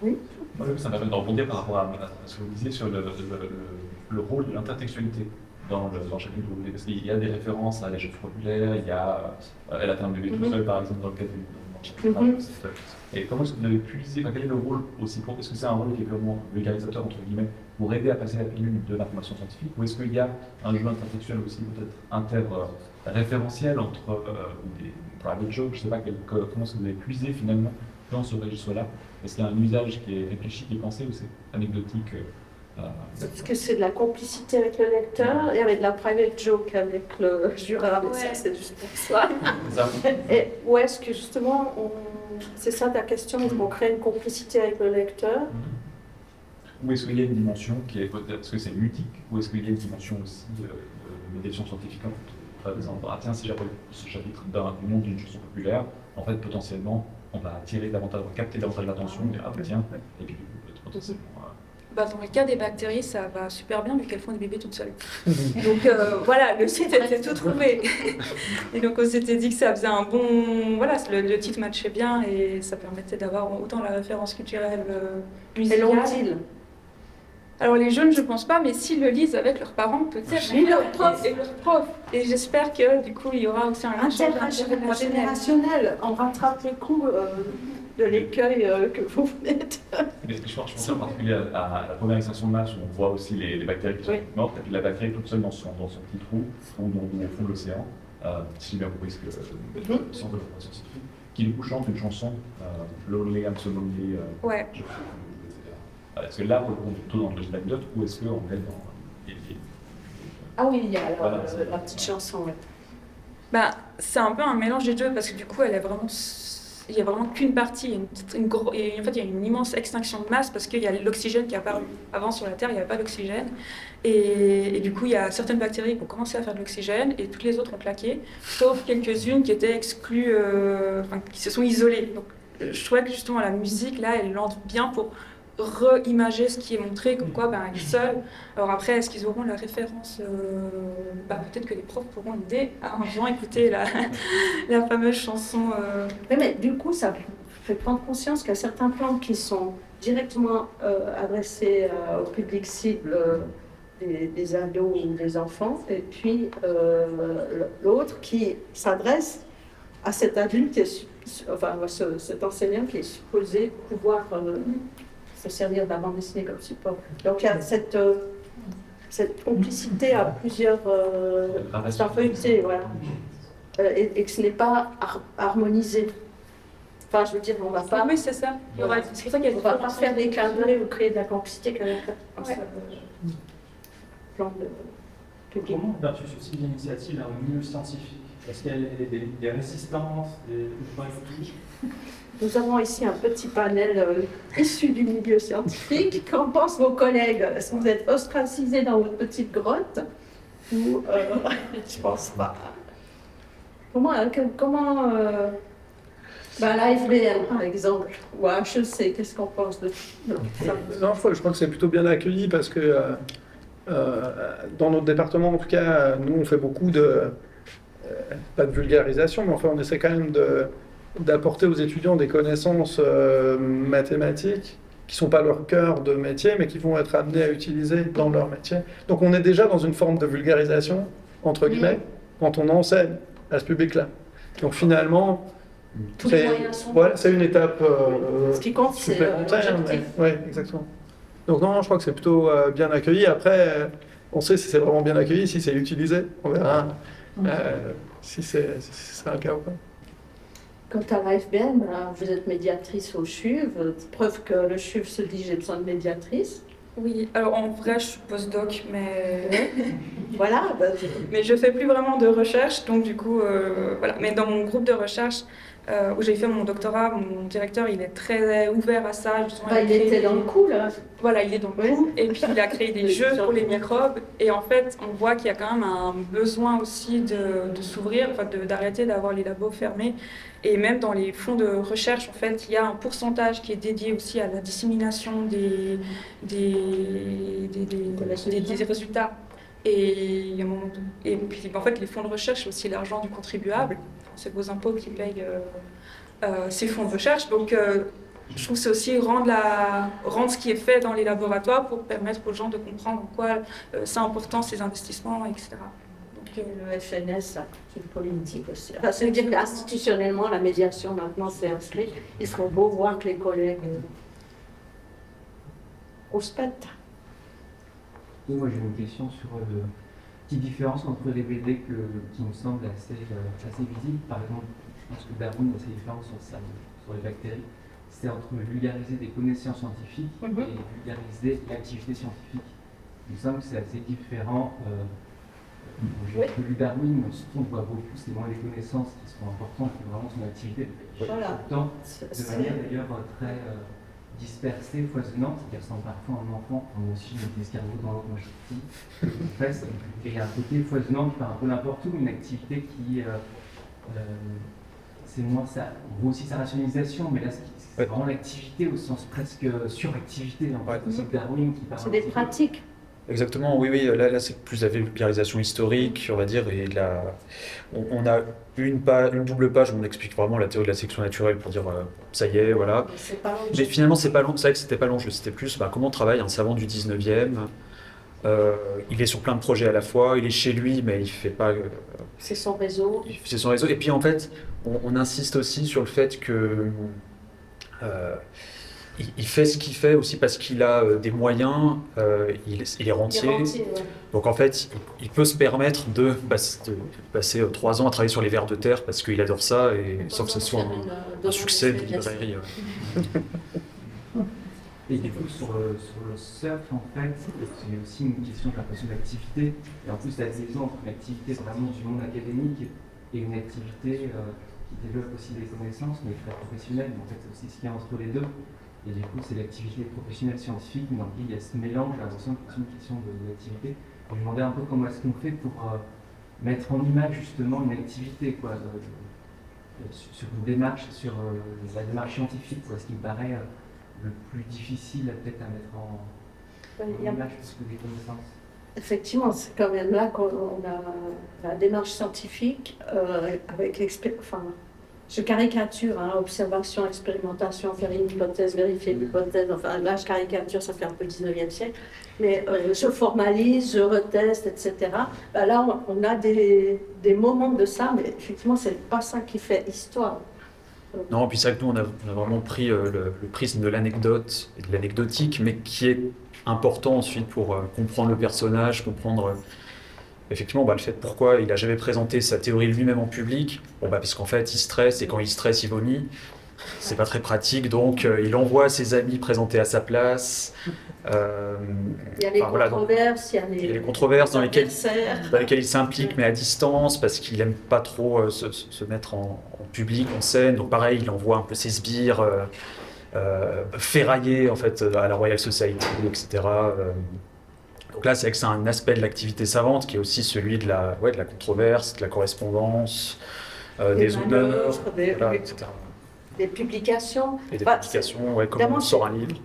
Moi, ça me permet de rebondir par rapport à ce que vous disiez sur le rôle de l'intertextualité dans le chapitre de BD. Parce qu'il y a des références à des jeux populaires, il y a Elle atteint le bébé tout seul, par exemple, dans le cadre du chapitre. Et comment est-ce que vous avez puisé, quel est le rôle aussi pour, est-ce que c'est un rôle qui est purement vulgarisateur, entre guillemets, pour aider à passer la pilule de l'information scientifique, ou est-ce qu'il y a un jeu intertextuel aussi, peut-être inter-référentiel entre des private jokes, je ne sais pas, comment est-ce que vous avez puisé finalement dans ce registre-là? Est-ce qu'il y a un usage qui est réfléchi, qui est pensé, ou c'est anecdotique? Parce que c'est de la complicité avec le lecteur, il y avait de la private joke avec le jureur, mais ça c'est juste pour ça. Et où est-ce que justement, c'est ça ta question, est-ce qu'on crée une complicité avec le lecteur? Ou est-ce qu'il y a une dimension qui est peut-être, est-ce que c'est ludique, ou est-ce qu'il y a une dimension aussi de médiation scientifique? Par exemple, tiens, si j'apprends ce chapitre du monde d'une chanson populaire, en fait, potentiellement, on va attirer davantage, capter davantage l'attention, et tiens, et puis potentiellement. Dans le cas des bactéries, ça va super bien vu qu'elles font des bébés toutes seules. Donc voilà, le site était tout trouvé. Et donc on s'était dit que ça faisait un bon... Voilà, le titre matchait bien et ça permettait d'avoir autant la référence culturelle musicale. Et l'ont-ils? Alors les jeunes, je pense pas, mais s'ils le lisent avec leurs parents, peut-être. Et leurs profs. Et leurs profs. Et j'espère que du coup, il y aura aussi un intergénérationnel. On rattrape le coup de l'écueil que vous venez de... Mais je pense en particulier à la première extinction de masse où on voit aussi les bactéries qui sont mortes, et puis la bactérie toute seule dans son petit trou au fond de l'océan, si j'ai bien compris ce que le centre de l'information scientifique, qui du coup chante une chanson, Lonely, I'm so lonely, ouais. etc. Est-ce que là, on est plutôt dans l'anecdote ou est-ce qu'on est dans Ah oui, il y a voilà, la petite chanson, ouais. C'est un peu un mélange des deux parce que du coup, il n'y a vraiment qu'une partie. Et en fait, il y a une immense extinction de masse parce qu'il y a l'oxygène qui est apparu. Avant, sur la Terre, il n'y avait pas d'oxygène. Et du coup, il y a certaines bactéries qui ont commencé à faire de l'oxygène et toutes les autres ont claqué, sauf quelques-unes qui étaient exclues, qui se sont isolées. Donc, je trouvais que justement, la musique, là, elle entre bien pour reimager ce qui est montré, comme quoi elle est seule. Alors après, est-ce qu'ils auront la référence peut-être que les profs pourront aider en faisant écouter la fameuse chanson. Mais du coup, ça fait prendre conscience qu'il y a certains plans qui sont directement adressés au public cible des ados ou des enfants, et puis l'autre qui s'adresse à cet adulte, cet enseignant qui est supposé pouvoir se servir de la bande dessinée comme support. Donc il y a cette complicité à plusieurs feuilletés, voilà. Et que ce n'est pas harmonisé. Enfin, je veux dire, on ne va pas... Oui, c'est ça. C'est pour ça qu'il y a on va pas faire des clins d'œil ou créer de la complicité quand même. Plan de public. Comment on perçoit ce type d'initiative dans le milieu scientifique? Est-ce qu'il y a des résistances, des conflits? Nous avons ici un petit panel issu du milieu scientifique. Qu'en pensent vos collègues? Est-ce que vous êtes ostracisés dans votre petite grotte? Ou je pense pas. Comment la FBL par exemple, ou à HEC, qu'est-ce qu'on pense de ça? Non, je crois que c'est plutôt bien accueilli parce que dans notre département, en tout cas, nous on fait beaucoup pas de vulgarisation, mais enfin on essaie quand même d'apporter aux étudiants des connaissances mathématiques qui ne sont pas leur cœur de métier, mais qui vont être amenés à utiliser dans leur métier. Donc on est déjà dans une forme de vulgarisation, entre guillemets, quand on enseigne à ce public-là. Donc finalement, c'est une étape ce qui compte, c'est supplémentaire. Oui, exactement. Donc non, je crois que c'est plutôt bien accueilli. Après, On sait si c'est vraiment bien accueilli, si c'est utilisé. On verra si c'est un cas ou pas. Quant à l'AFBN, vous êtes médiatrice au CHUV, preuve que le CHUV se dit j'ai besoin de médiatrice. Oui, alors en vrai, je suis postdoc, mais Voilà. mais je fais plus vraiment de recherche, donc du coup, voilà. Mais dans mon groupe de recherche où j'ai fait mon doctorat, mon directeur, il est très ouvert à ça. Justement, Il était dans le coup, là. Voilà, il est dans le coup. Et puis, il a créé des jeux pour les microbes. Et en fait, on voit qu'il y a quand même un besoin aussi de s'ouvrir, enfin, d'arrêter d'avoir les labos fermés. Et même dans les fonds de recherche, en fait, il y a un pourcentage qui est dédié aussi à la dissémination des résultats. Et puis, en fait, les fonds de recherche, c'est aussi l'argent du contribuable. C'est vos impôts qui payent ces fonds de recherche. Donc, je trouve que c'est aussi rendre ce qui est fait dans les laboratoires pour permettre aux gens de comprendre en quoi c'est important ces investissements, etc. Donc, le FNS, c'est une politique aussi. Enfin, ça veut dire qu'institutionnellement, la médiation, maintenant, c'est inscrit. Il serait beau voir que les collègues rouspètent. Moi, j'ai une question sur la petite différence entre les BD qui me semble assez visible. Par exemple, je pense que Darwin a ses différences sur les bactéries. C'est entre vulgariser des connaissances scientifiques et vulgariser l'activité scientifique. Il me semble que c'est assez différent. J'ai lu Darwin, mais surtout on voit beaucoup, c'est moins les connaissances qui sont importantes que vraiment son activité. Voilà. Pourtant, de manière d'ailleurs très dispersée, foisonnante, qui ressemble parfois à un enfant. Moi aussi, j'ai des escargots dans l'eau quand je suis petit. En fait, et il y a un côté foisonnant qui part un peu n'importe où, une activité qui. C'est moins ça. On voit aussi sa rationalisation, mais là, c'est vraiment l'activité au sens presque suractivité. En fait, c'est Darwin qui parle. C'est des pratiques. Exactement, oui, là c'est plus la vulgarisation historique, on va dire, et là, on a une double page où on explique vraiment la théorie de la sélection naturelle pour dire ça y est, voilà. Mais finalement, c'est pas long, c'est vrai que c'était pas l'enjeu, c'était plus comment travaille un savant du 19e. Il est sur plein de projets à la fois, il est chez lui, mais il fait pas. C'est son réseau. C'est son réseau. Et puis en fait, on insiste aussi sur le fait que. Il fait ce qu'il fait aussi parce qu'il a des moyens, il est rentier. Donc en fait, il peut se permettre de passer 3 ans à travailler sur les vers de terre parce qu'il adore ça, et sans que ce soit un succès de librairie. Et du coup, sur le surf, en fait, c'est aussi une question, j'ai l'impression, d'activité. Et en plus, la liaison entre une activité vraiment du monde académique et une activité qui développe aussi des connaissances, mais très professionnelle. En fait, c'est aussi ce qu'il y a entre les deux. Et du coup, c'est l'activité professionnelle scientifique, mais dans lequel il y a ce mélange, j'ai l'impression que c'est une question d'activité. Je me demandais un peu comment est-ce qu'on fait pour mettre en image justement une activité, sur une démarche, sur la démarche scientifique, ce qui me paraît le plus difficile peut-être à mettre en image parce que des connaissances. Effectivement, c'est quand même là qu'on a la démarche scientifique avec je caricature, observation, expérimentation, faire une hypothèse, vérifier l'hypothèse, enfin là je caricature, ça fait un peu le 19e siècle, mais je formalise, je reteste, etc. Là on a des moments de ça, mais effectivement c'est pas ça qui fait histoire. Non, puis c'est vrai que nous on a vraiment pris le prisme de l'anecdote et de l'anecdotique, mais qui est important ensuite pour comprendre le personnage, comprendre... Effectivement, le fait pourquoi il n'a jamais présenté sa théorie lui-même en public, parce qu'en fait il stresse, et quand il stresse il vomit, c'est pas très pratique, donc il envoie ses amis présenter à sa place. Il y a les controverses, il y a les controverses dans lesquelles il s'implique, mais à distance, parce qu'il n'aime pas trop se mettre en public, en scène. Donc pareil, il envoie un peu ses sbires ferrailler en fait à la Royal Society, etc. Donc là, c'est vrai que c'est un aspect de l'activité savante qui est aussi celui de la controverse, de la correspondance, des honneurs, etc. Des publications. Et des publications, comme on sort un livre.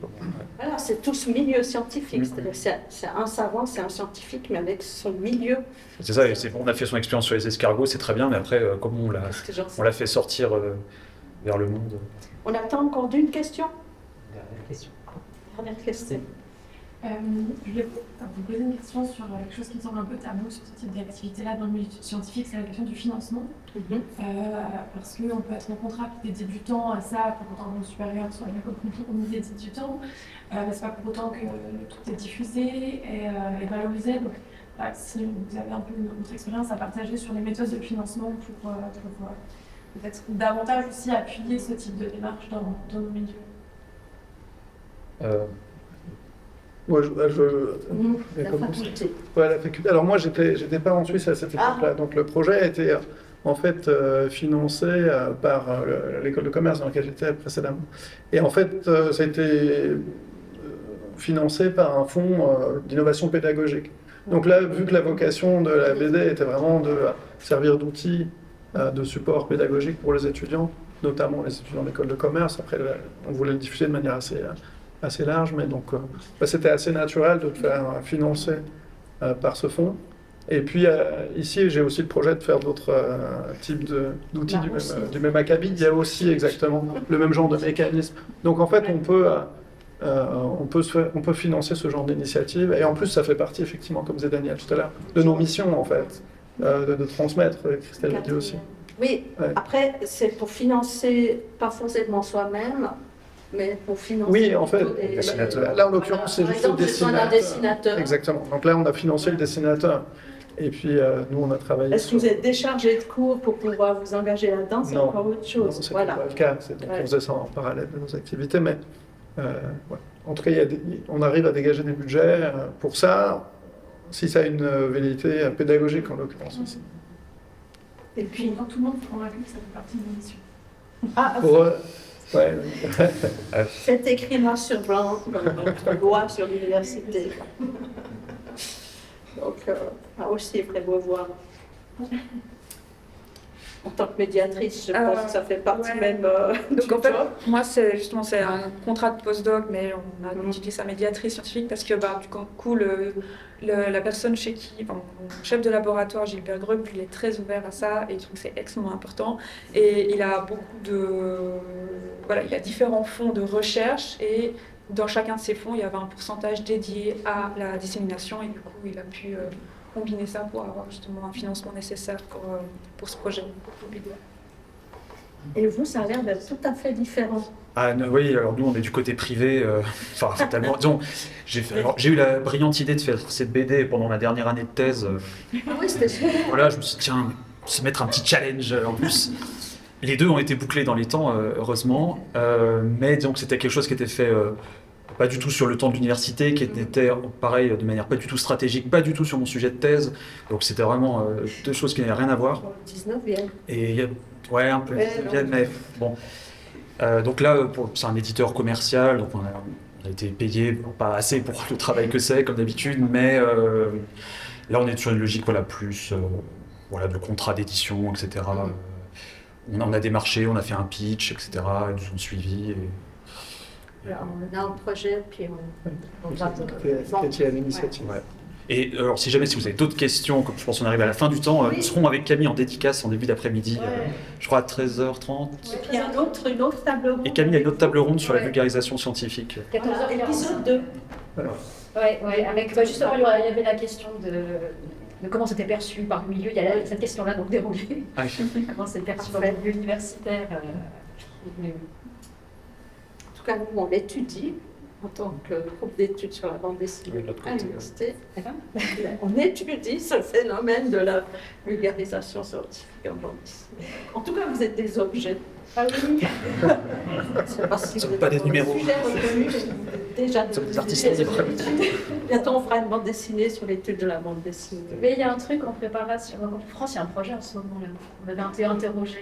Voilà, c'est tout ce milieu scientifique. C'est-à-dire c'est un savant, c'est un scientifique, mais avec son milieu. C'est ça, et on a fait son expérience sur les escargots, c'est très bien, mais après, comment on l'a fait sortir vers le monde. On attend encore d'une question. Dernière question. Je voulais vous poser une question sur quelque chose qui me semble un peu tabou sur ce type d'activité-là dans le milieu scientifique, c'est la question du financement. Parce qu'on peut être en contrat qui dédie du temps à ça, pour autant que mon supérieur soit bien compris qu'on y dédie du temps. Mais c'est pas pour autant que tout est diffusé et valorisé. Donc si vous avez un peu notre expérience à partager sur les méthodes de financement pour peut-être davantage aussi appuyer ce type de démarche dans nos milieux. Moi, La faculté. Ouais, la faculté. Alors moi, j'étais pas en Suisse à cette époque-là, donc le projet a été en fait financé par l'école de commerce dans laquelle j'étais précédemment. Et en fait, ça a été financé par un fonds d'innovation pédagogique. Donc là, vu que la vocation de la BD était vraiment de servir d'outil de support pédagogique pour les étudiants, notamment les étudiants d'école de commerce, après on voulait le diffuser de manière assez large, mais donc c'était assez naturel de le faire financer par ce fonds. Et puis ici, j'ai aussi le projet de faire d'autres types d'outils du même acabit. Il y a aussi exactement le même genre de mécanisme. Donc en fait, on peut financer ce genre d'initiative. Et en plus, ça fait partie, effectivement, comme disait Daniel tout à l'heure, de nos missions, en fait, de transmettre, Christelle l'a dit aussi. Oui, ouais. Après, c'est pour financer, pas forcément soi-même, mais pour financer... Oui, en fait, là, en l'occurrence, c'est juste le dessinateur. Exactement. Donc là, on a financé le dessinateur. Et puis, nous, on a travaillé... Est-ce que vous êtes déchargé de cours pour pouvoir vous engager là-dedans? C'est encore autre chose. Non, c'est pas le cas. Donc, on faisait ça en parallèle de nos activités. Mais ouais. En tout cas, on arrive à dégager des budgets pour ça, si ça a une velléité pédagogique, en l'occurrence aussi. Et puis, tout le monde est convaincu que ça fait partie de l'émission. Ouais. C'est écrit noir sur blanc dans notre loi sur l'université. Donc, là aussi, il faudrait voir. En tant que médiatrice, je pense que ça fait partie même donc en fait, moi, c'est un contrat de postdoc, mais on a utilisé sa médiatrice scientifique parce que du coup, la personne chez qui, mon chef de laboratoire, Gilbert Greup, il est très ouvert à ça et il trouve que c'est extrêmement important. Et il a il a différents fonds de recherche et dans chacun de ces fonds, il y avait un pourcentage dédié à la dissémination et du coup, il a pu combiner ça pour avoir justement un financement nécessaire pour ce projet. Et vous, ça a l'air d'être tout à fait différent. Oui, alors nous on est du côté privé, fatalement. Disons, j'ai eu la brillante idée de faire cette BD pendant ma dernière année de thèse. Oui, c'était super. Voilà, je me suis dit, tiens, se mettre un petit challenge en plus. Les deux ont été bouclés dans les temps, heureusement, mais disons que c'était quelque chose qui était fait pas du tout sur le temps de l'université, qui était pareil de manière pas du tout stratégique, pas du tout sur mon sujet de thèse. Donc c'était vraiment deux choses qui n'avaient rien à voir. 19e. Et ouais, un peu 19e, mais bon. Donc là, c'est un éditeur commercial, donc on a été payé pas assez pour le travail que c'est, comme d'habitude, mais là on est sur une logique plus de contrat d'édition, etc. On a démarché, on a fait un pitch, etc. Ils nous ont suivis. On a un projet, puis on va... C'était à l'initiative. Ouais. Et alors, si vous avez d'autres questions, comme je pense qu'on arrive à la fin du temps, nous serons avec Camille en dédicace en début d'après-midi, je crois à 13h30. Et puis il y a une autre table ronde. Et Camille a une autre table ronde sur la vulgarisation scientifique. 14h, épisode 2. Ouais, avec justement, il y avait la question de comment c'était perçu par le milieu. Il y a cette question-là donc déroulée. Ah, comment c'est perçu par le milieu universitaire. En tout cas, nous, on l'étudie en tant que groupe d'études sur la bande dessinée à l'université. On étudie ce phénomène de la vulgarisation scientifique en bande dessinée. En tout cas, vous êtes des objets. Ah oui. C'est pas si pas des numéros. Sujet reconnu, déjà des artistes libres. Bientôt, on fera une bande dessinée sur l'étude de la bande dessinée. Mais il y a un truc en préparation. En France, il y a un projet en ce moment-là. On avait interrogé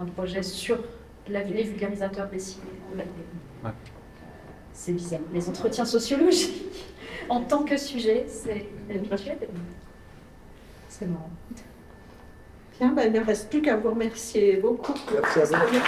un projet sur les vulgarisateurs dessinés. Ouais. C'est bizarre. Les entretiens sociologiques en tant que sujet, c'est habituel. C'est marrant. Bien, il ne reste plus qu'à vous remercier beaucoup. Merci à vous.